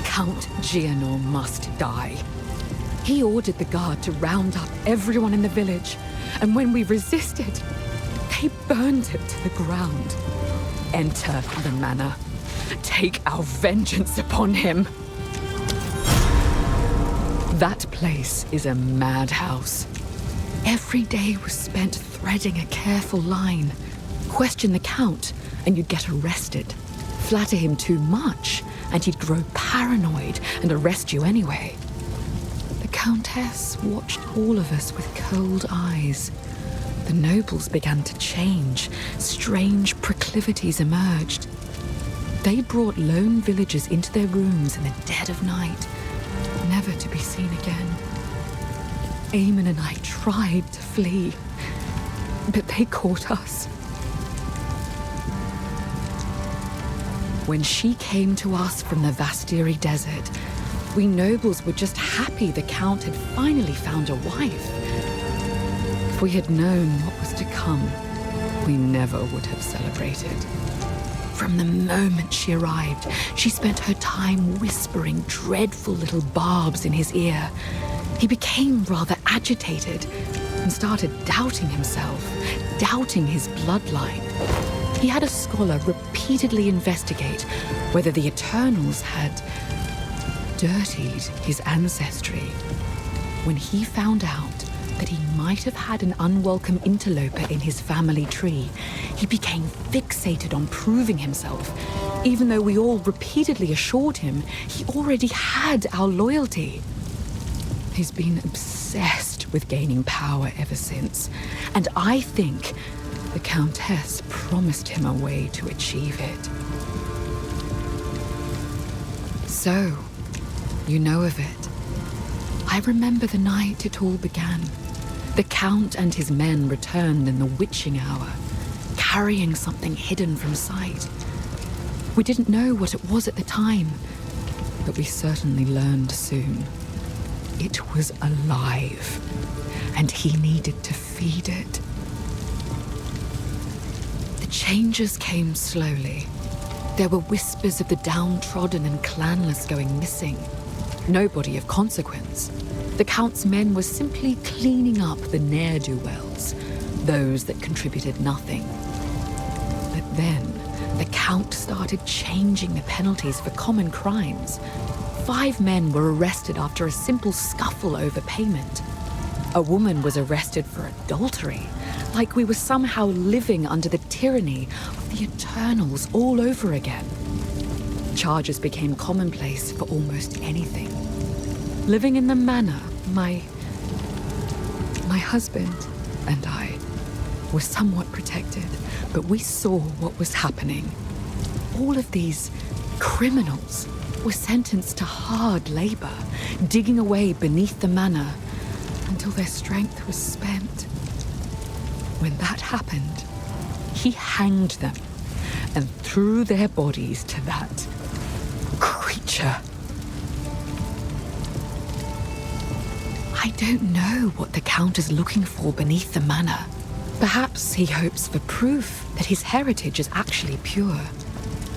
Count Gianor must die. He ordered the guard to round up everyone in the village, and when we resisted, they burned it to the ground. Enter the manor. Take our vengeance upon him. That place is a madhouse. Every day was spent threading a careful line. Question the Count, and you'd get arrested. Flatter him too much, and he'd grow paranoid and arrest you anyway. The Countess watched all of us with cold eyes. The nobles began to change. Strange proclivities emerged. They brought lone villagers into their rooms in the dead of night, never to be seen again. Eamon and I tried to flee, but they caught us. When she came to us from the Vastiri desert, we nobles were just happy the Count had finally found a wife. If we had known what was to come, we never would have celebrated. From the moment she arrived, she spent her time whispering dreadful little barbs in his ear. He became rather agitated and started doubting himself, doubting his bloodline. He had a scholar repeatedly investigate whether the Eternals had dirtied his ancestry. When he found out that he might have had an unwelcome interloper in his family tree, he became fixated on proving himself, even though we all repeatedly assured him he already had our loyalty. He's been obsessed with gaining power ever since, and I think the Countess promised him a way to achieve it. So, you know of it. I remember the night it all began. The Count and his men returned in the witching hour, carrying something hidden from sight. We didn't know what it was at the time, but we certainly learned soon. It was alive, and he needed to feed it. The changes came slowly. There were whispers of the downtrodden and clanless going missing. Nobody of consequence. The Count's men were simply cleaning up the ne'er-do-wells, those that contributed nothing. But then, the Count started changing the penalties for common crimes. 5 men were arrested after a simple scuffle over payment. A woman was arrested for adultery, like we were somehow living under the tyranny of the Eternals all over again. Charges became commonplace for almost anything. Living in the manor, my husband and I were somewhat protected, but we saw what was happening. All of these criminals were sentenced to hard labor, digging away beneath the manor until their strength was spent. When that happened, he hanged them and threw their bodies to that creature. I don't know what the Count is looking for beneath the manor. Perhaps he hopes for proof that his heritage is actually pure.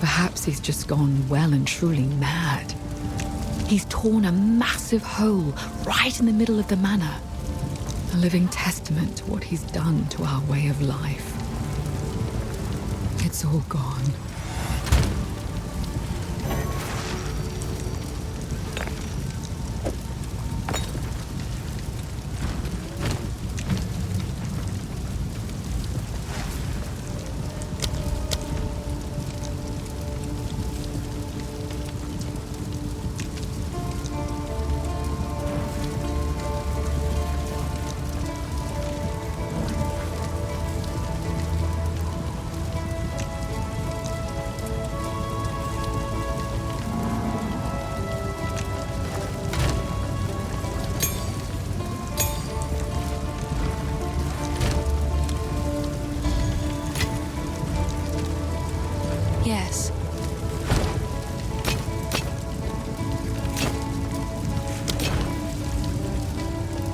Perhaps he's just gone well and truly mad. He's torn a massive hole right in the middle of the manor. A living testament to what he's done to our way of life. It's all gone.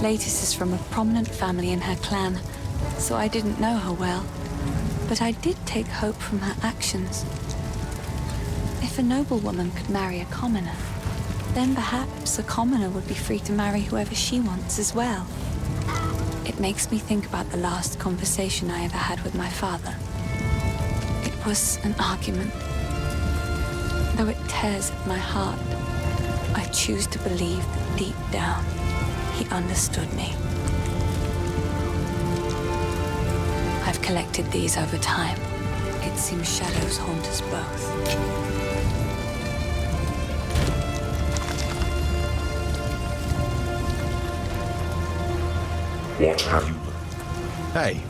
Latis is from a prominent family in her clan, so I didn't know her well. But I did take hope from her actions. If a noblewoman could marry a commoner, then perhaps a commoner would be free to marry whoever she wants as well. It makes me think about the last conversation I ever had with my father. It was an argument. Though it tears at my heart, I choose to believe that deep down, he understood me. I've collected these over time. It seems shadows haunt us both. What have you? Hey,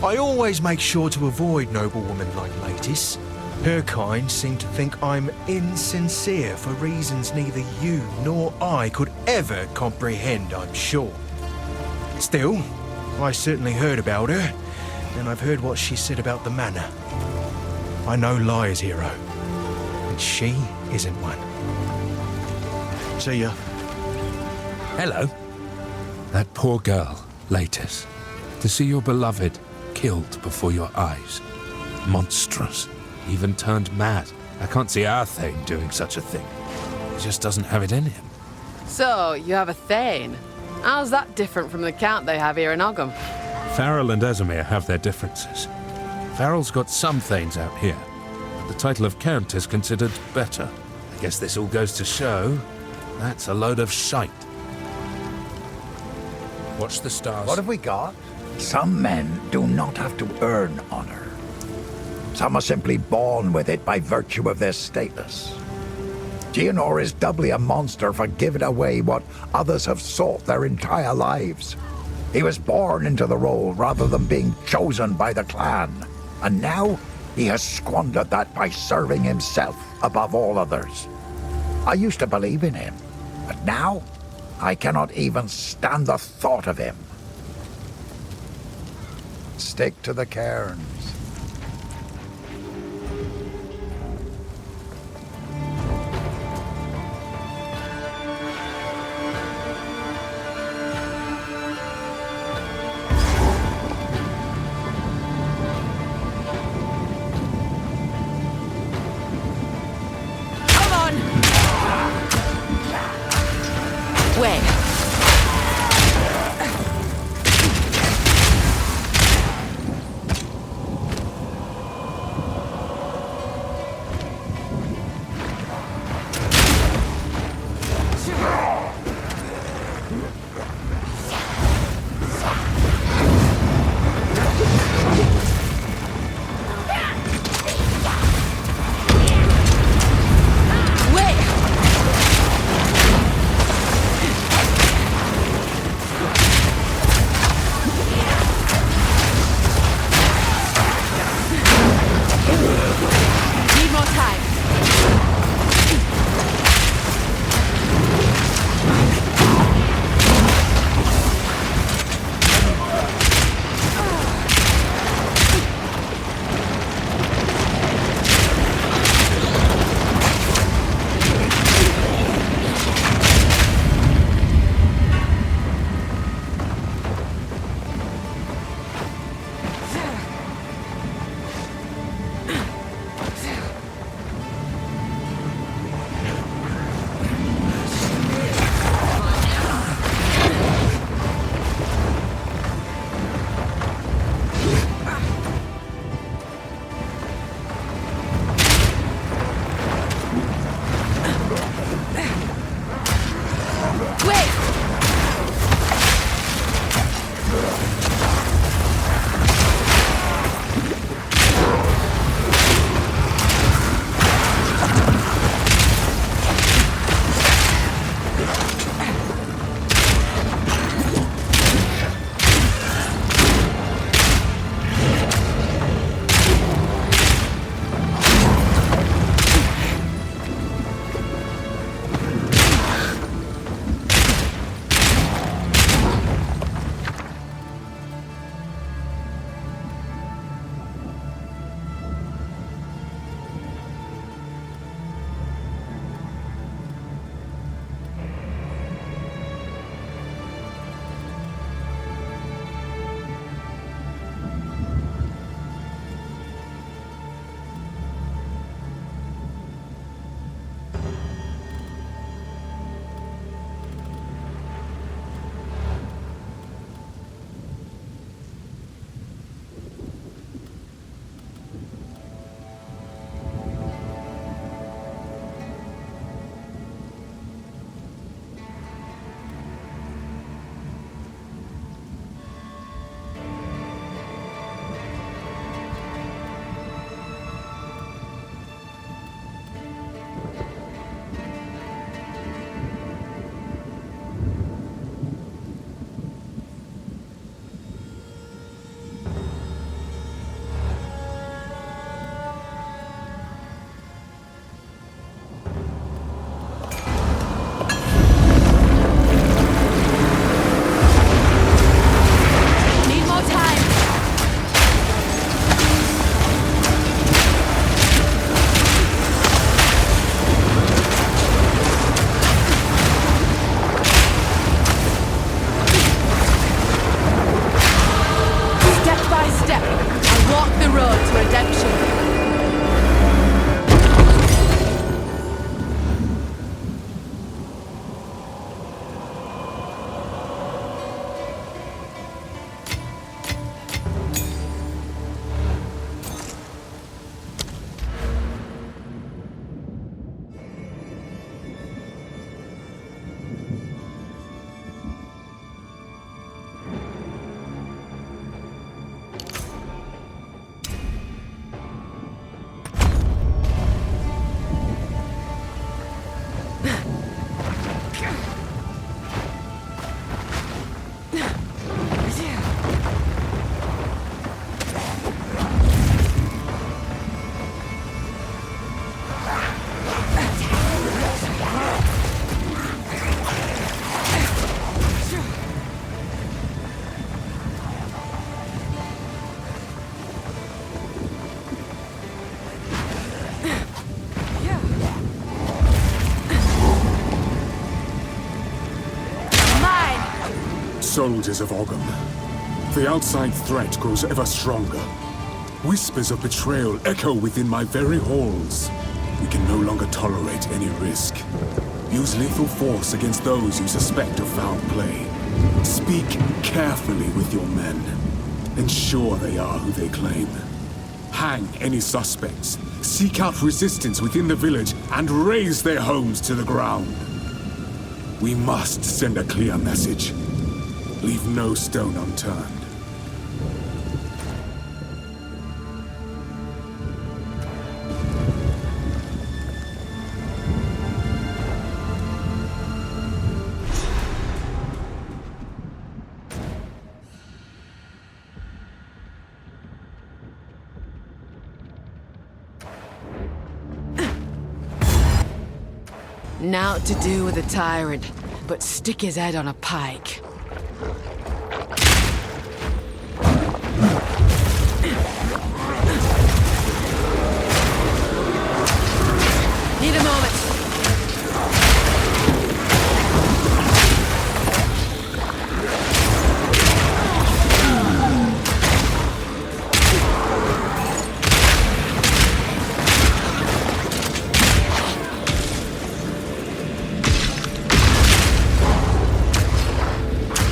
I always make sure to avoid noblewomen like Latis. Her kind seem to think I'm insincere for reasons neither you nor I could ever comprehend, I'm sure. Still, I certainly heard about her, and I've heard what she said about the manor. I know lies, hero, and she isn't one. See ya. Hello. That poor girl, Latis. To see your beloved killed before your eyes. Monstrous. Even turned mad. I can't see our Thane doing such a thing. He just doesn't have it in him. So, you have a Thane? How's that different from the Count they have here in Ogham? Farrell and Esamir have their differences. Farrell's got some Thanes out here. The title of Count is considered better. I guess this all goes to show that's a load of shite. Watch the stars. What have we got? Some men do not have to earn honor. Some are simply born with it by virtue of their status. Gianor is doubly a monster for giving away what others have sought their entire lives. He was born into the role rather than being chosen by the clan. And now he has squandered that by serving himself above all others. I used to believe in him, but now I cannot even stand the thought of him. Stick to the cairns. soldiers of Ogham. The outside threat grows ever stronger. Whispers of betrayal echo within my very halls. We can no longer tolerate any risk. Use lethal force against those you suspect of foul play. Speak carefully with your men. Ensure they are who they claim. Hang any suspects. Seek out resistance within the village and raze their homes to the ground. We must send a clear message. Leave no stone unturned. Naught to do with a tyrant, but stick his head on a pike. Need a moment.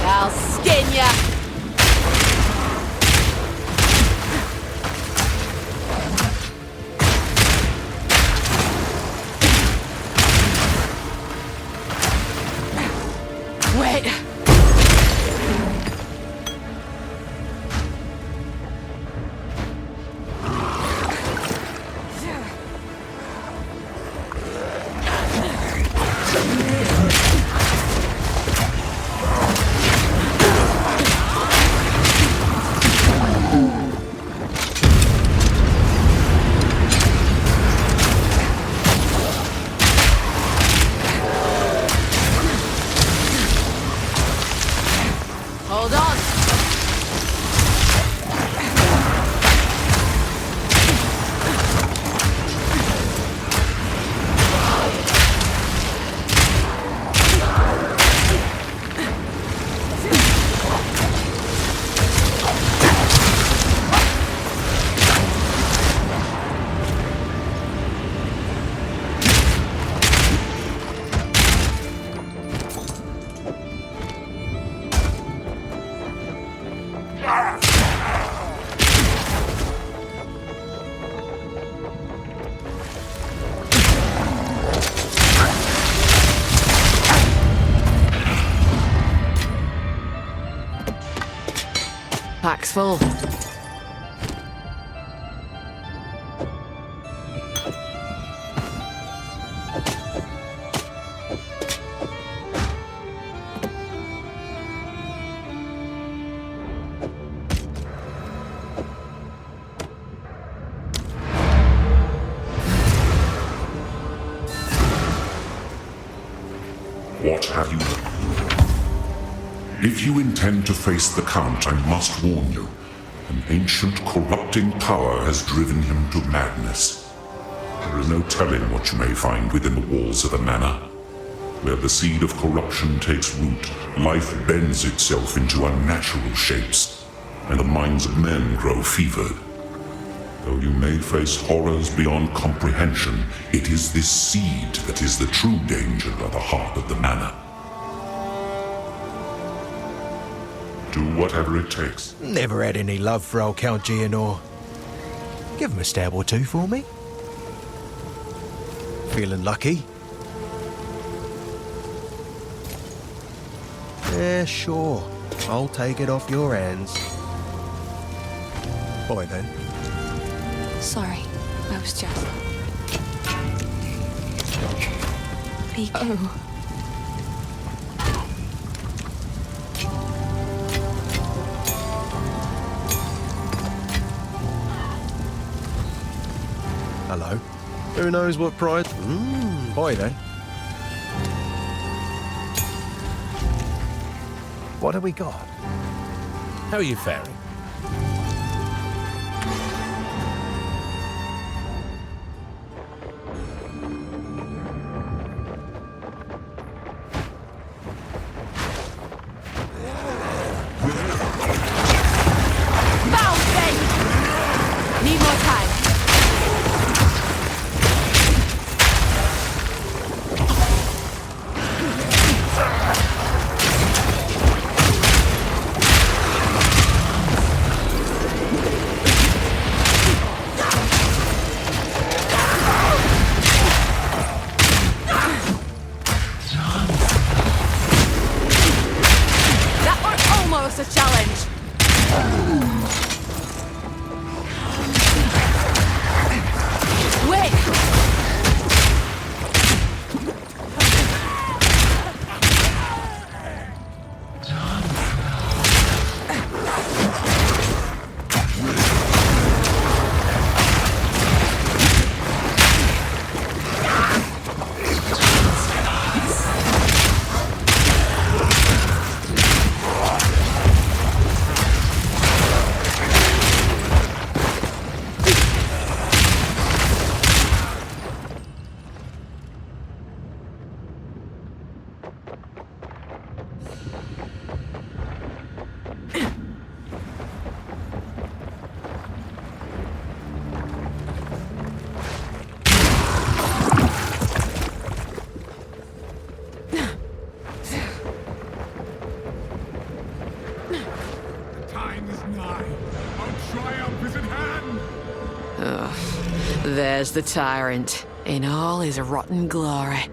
I'll skin ya! Wait! Hold on! Pack's full. What have you done? If you intend to face the Count, I must warn you. An ancient corrupting power has driven him to madness. There is no telling what you may find within the walls of the manor. Where the seed of corruption takes root, life bends itself into unnatural shapes, and the minds of men grow fevered. Though you may face horrors beyond comprehension, it is this seed that is the true danger at the heart of the manor. Do whatever it takes. Never had any love for old Count Gianor. Give him a stab or two for me. Feeling lucky? Yeah, sure. I'll take it off your hands. Bye then. Sorry, I was just... Peeking. Hello. Who knows what prize? Bye then. What have we got? How are you faring? us a challenge. Wait! There's the tyrant, in all his rotten glory.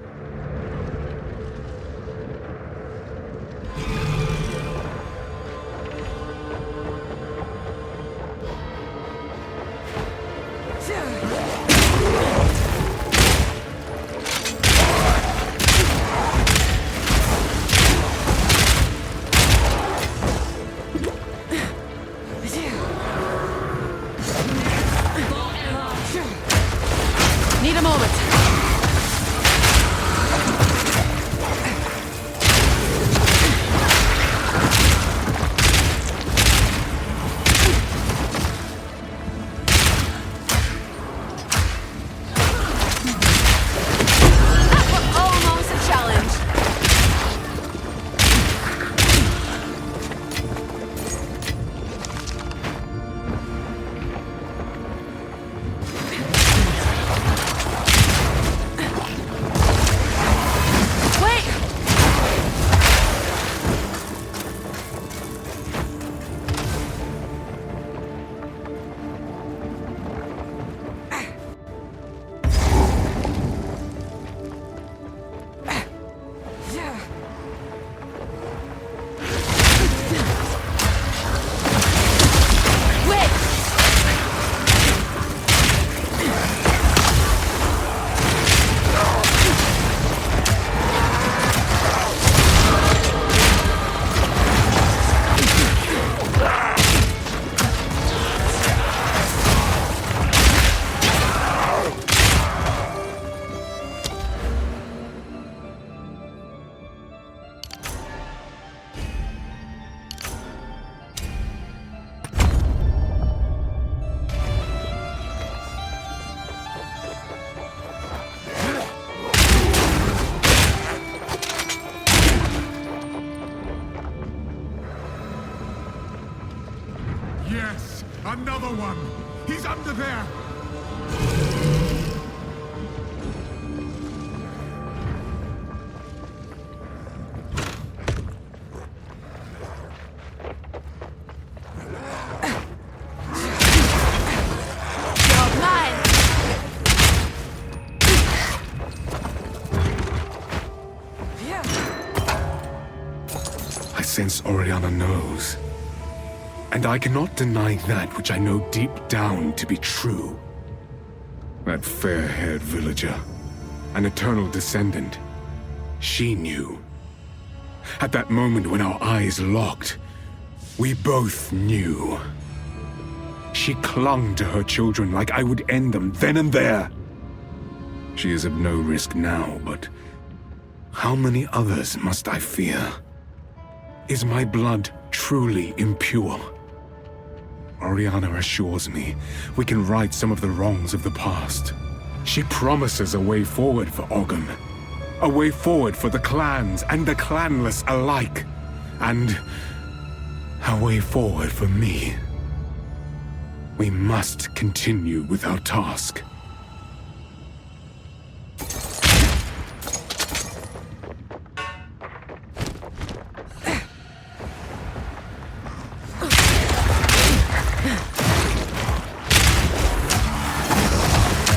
Need a moment. Almost a challenge. Yes, another one! He's under there! I sense Oriana knows. And I cannot deny that which I know deep down to be true. That fair-haired villager, an eternal descendant, she knew. At that moment when our eyes locked, we both knew. She clung to her children like I would end them then and there. She is of no risk now, but how many others must I fear? Is my blood truly impure? Oriana assures me we can right some of the wrongs of the past. She promises a way forward for Ogham. A way forward for the clans and the clanless alike. And a way forward for me. We must continue with our task.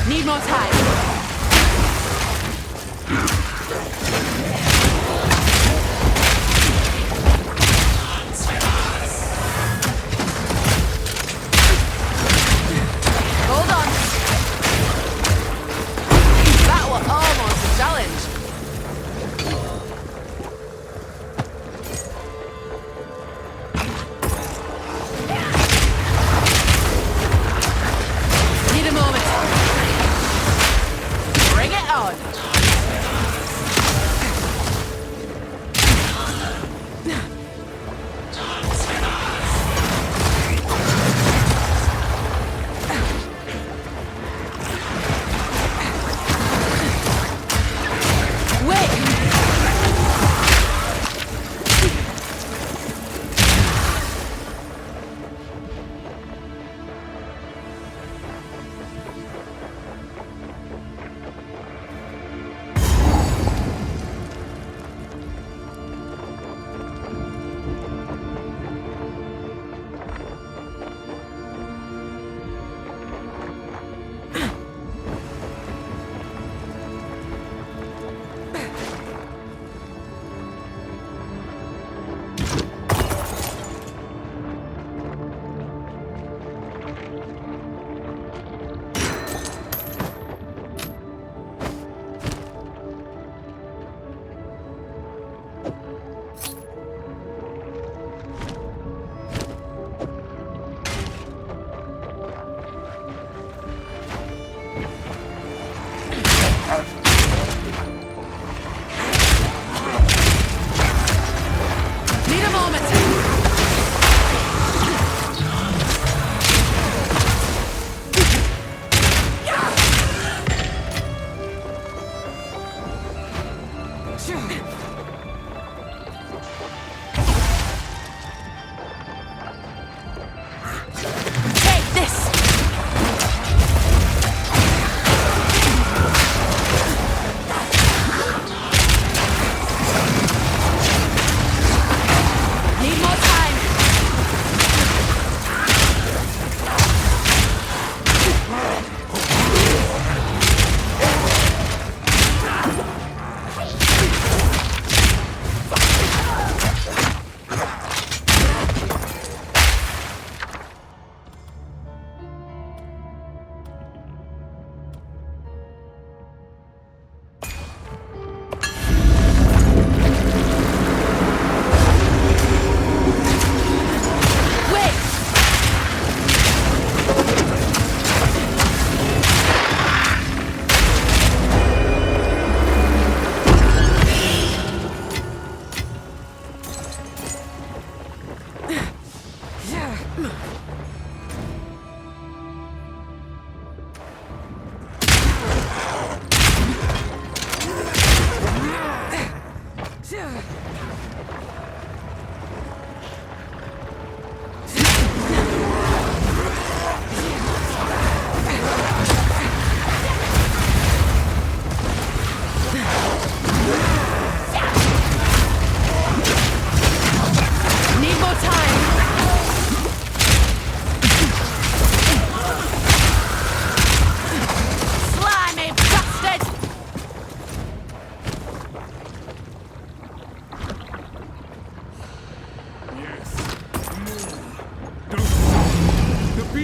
Need more time.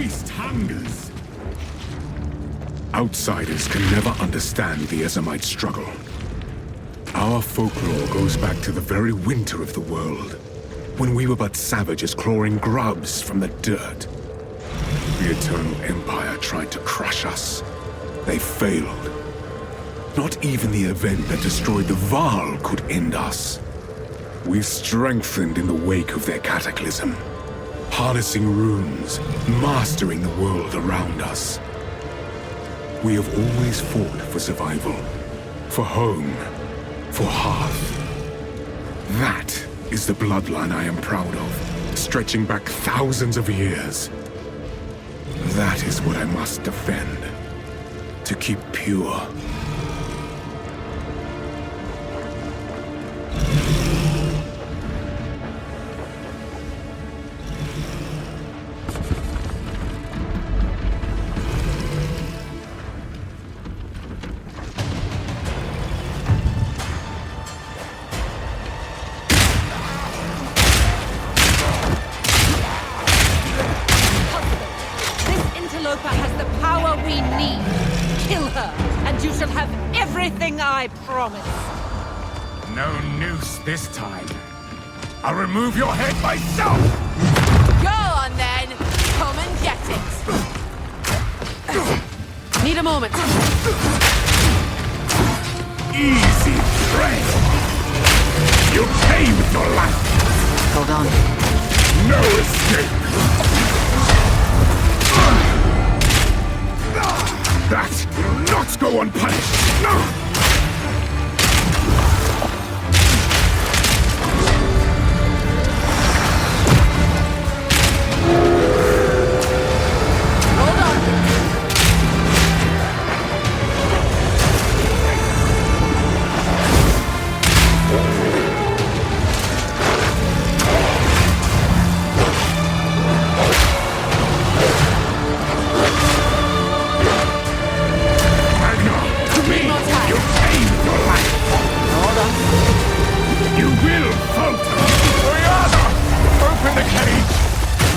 beast hungers. Outsiders can never understand the Ezomite struggle. Our folklore goes back to the very winter of the world, when we were but savages clawing grubs from the dirt. The Eternal Empire tried to crush us. They failed. Not even the event that destroyed the Vaal could end us. We strengthened in the wake of their cataclysm, harnessing runes, mastering the world around us. We have always fought for survival, for home, for hearth. That is the bloodline I am proud of, stretching back thousands of years. That is what I must defend, to keep pure. Has the power we need. Kill her, and you shall have everything I promise. No noose this time. I'll remove your head myself! Go on then! Come and get it! Need a moment. Easy prey! You pay with your life! Hold on. No escape! That will not go unpunished! No!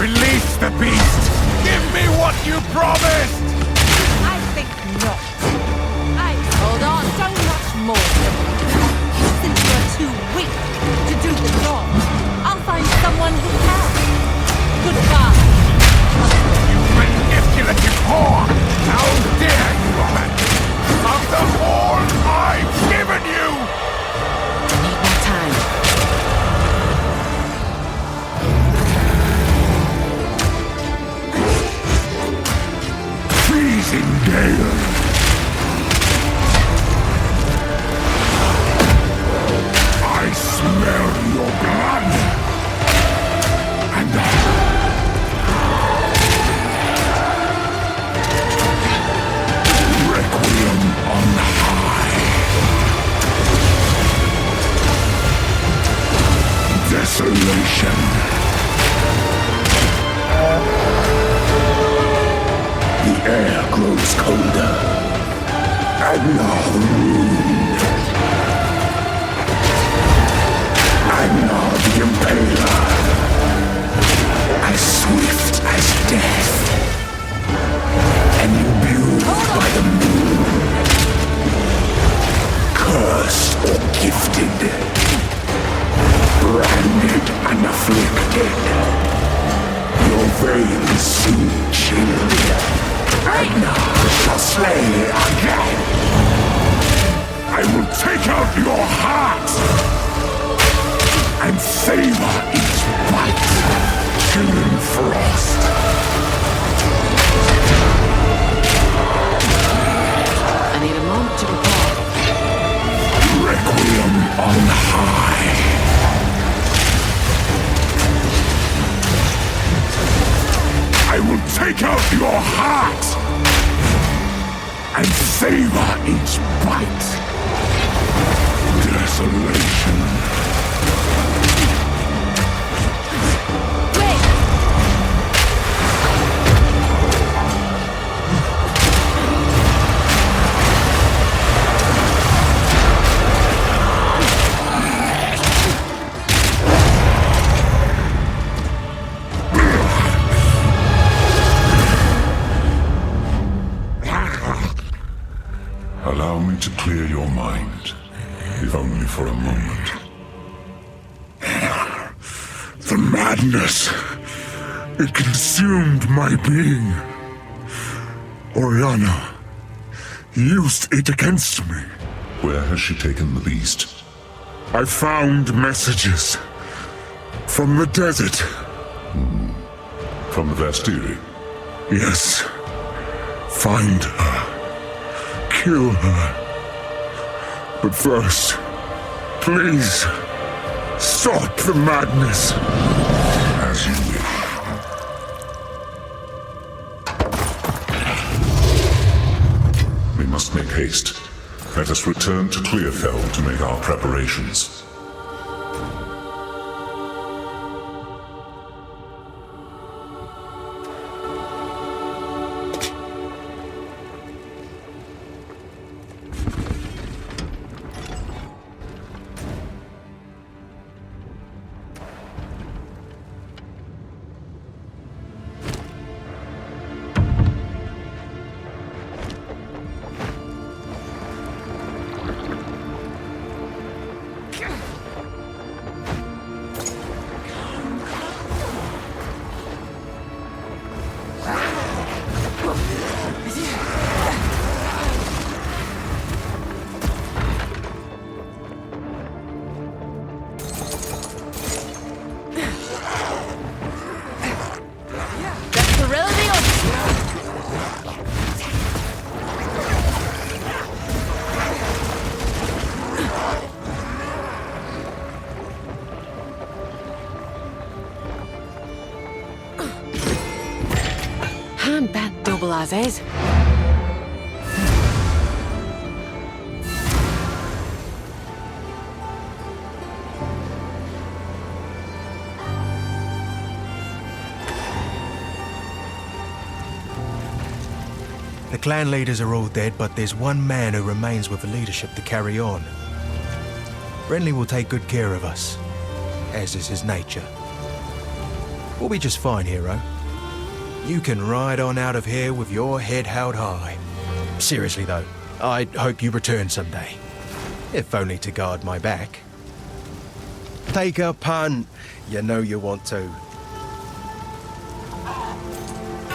Release the beast! Give me what you promised! I think not. Hold on. So much more. Since you're too weak to do the job, I'll find someone who can. Goodbye. You manipulative whore! How dare you, woman! After all I've given you! Need more time. Freezing gale! I smell your blood! And Requiem on high! Desolation! The air grows colder, and now the moon. And now the Impaler, as swift as death, and imbued by the moon, cursed or gifted, branded and afflicted, your veins soon chilled. And now shall slay again. I will take out your heart and savor each bite, chilling frost. I need a moment to prepare. Requiem on high. I will take out your heart and savor each bite. Desolation. Allow me to clear your mind, if only for a moment. The madness. It consumed my being. Oriana used it against me. Where has she taken the beast? I found messages from the desert. From the Vastiri? Yes. Find her. Kill her. But first, please, stop the madness. As you wish. We must make haste. Let us return to Clearfell to make our preparations. Hand bent double as is. The clan leaders are all dead, but there's one man who remains with the leadership to carry on. Renly will take good care of us, as is his nature. We'll be just fine, hero. You can ride on out of here with your head held high. Seriously though, I hope you return someday. If only to guard my back. Take a punt. You know you want to.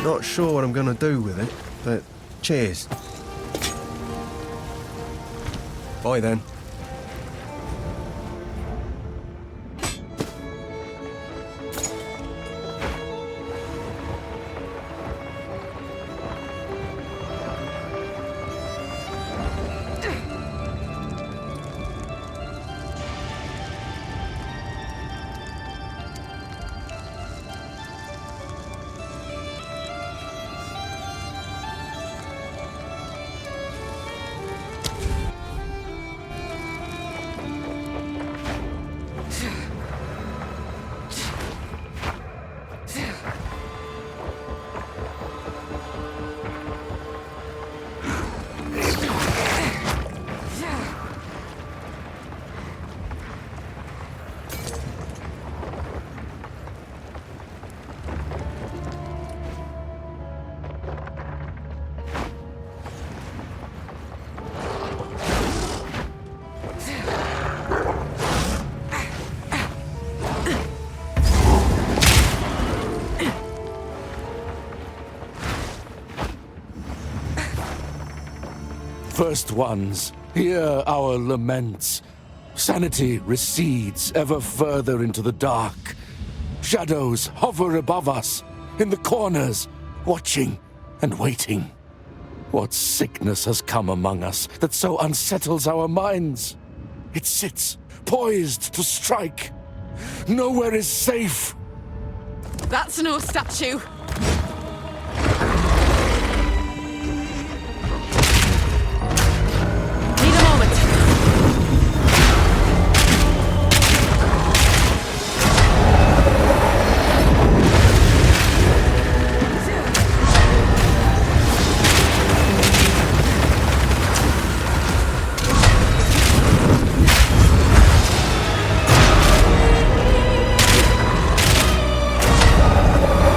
Not sure what I'm gonna do with it, but cheers. Bye then. First ones, hear our laments. Sanity recedes ever further into the dark. Shadows hover above us, in the corners, watching and waiting. What sickness has come among us that so unsettles our minds? It sits, poised to strike. Nowhere is safe. That's no statue.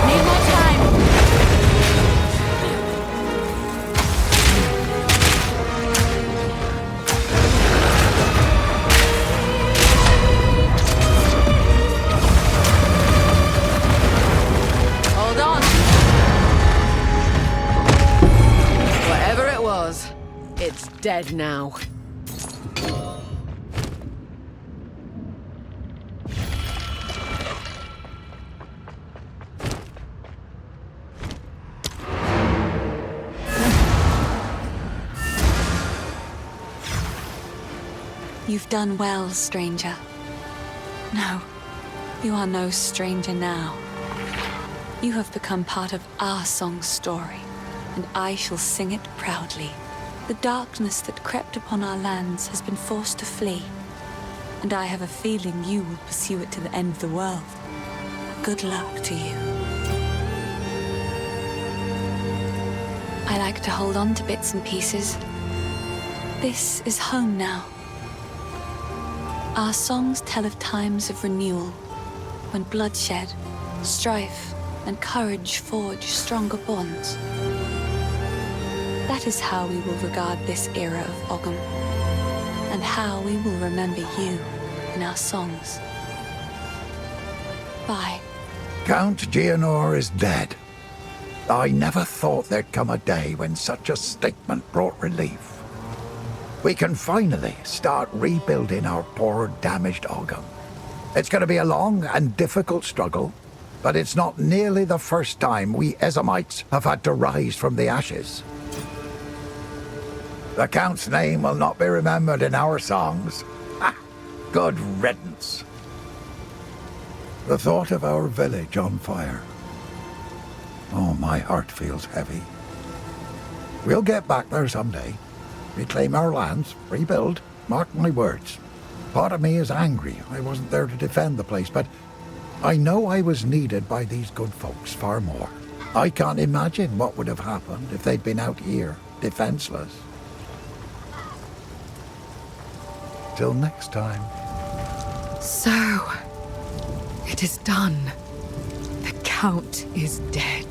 Need more time. dead now. You've done well, stranger. No, you are no stranger now. You have become part of our song's story, and I shall sing it proudly. The darkness that crept upon our lands has been forced to flee, and I have a feeling you will pursue it to the end of the world. Good luck to you. I like to hold on to bits and pieces. This is home now. Our songs tell of times of renewal, when bloodshed, strife, and courage forge stronger bonds. That is how we will regard this era of Ogham, and how we will remember you in our songs. Bye. Count Geonor is dead. I never thought there'd come a day when such a statement brought relief. We can finally start rebuilding our poor, damaged Ogham. It's going to be a long and difficult struggle, but it's not nearly the first time we Ezamites have had to rise from the ashes. The Count's name will not be remembered in our songs. Ha! Good riddance. The thought of our village on fire. Oh, my heart feels heavy. We'll get back there someday. Reclaim our lands, rebuild, mark my words. Part of me is angry I wasn't there to defend the place, but I know I was needed by these good folks far more. I can't imagine what would have happened if they'd been out here, defenseless. Till next time. So, it is done. The Count is dead.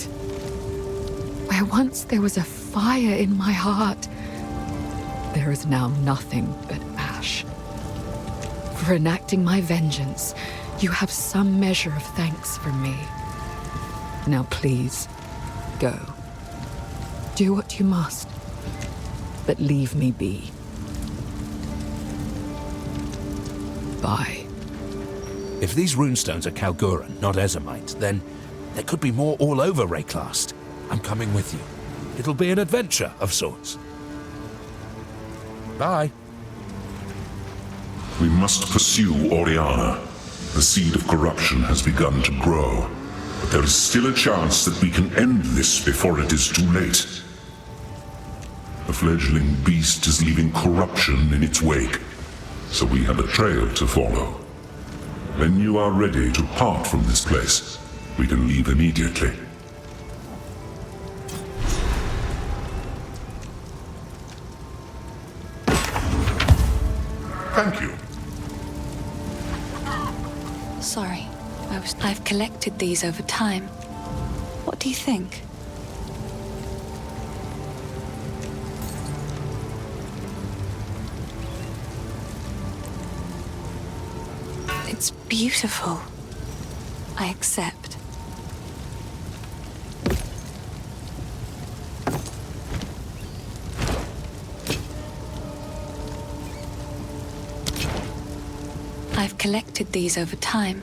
Where once there was a fire in my heart, there is now nothing but ash. For enacting my vengeance, you have some measure of thanks from me. Now please, go. Do what you must, but leave me be. Bye. If these runestones are Kalguran, not Ezamite, then there could be more all over Rayclast. I'm coming with you. It'll be an adventure of sorts. Bye. We must pursue Oriana. The seed of corruption has begun to grow, but there is still a chance that we can end this before it is too late. The fledgling beast is leaving corruption in its wake, so we have a trail to follow. When you are ready to part from this place, we can leave immediately. Thank you. Sorry, I've collected these over time. What do you think? It's beautiful. I accept. I've collected these over time.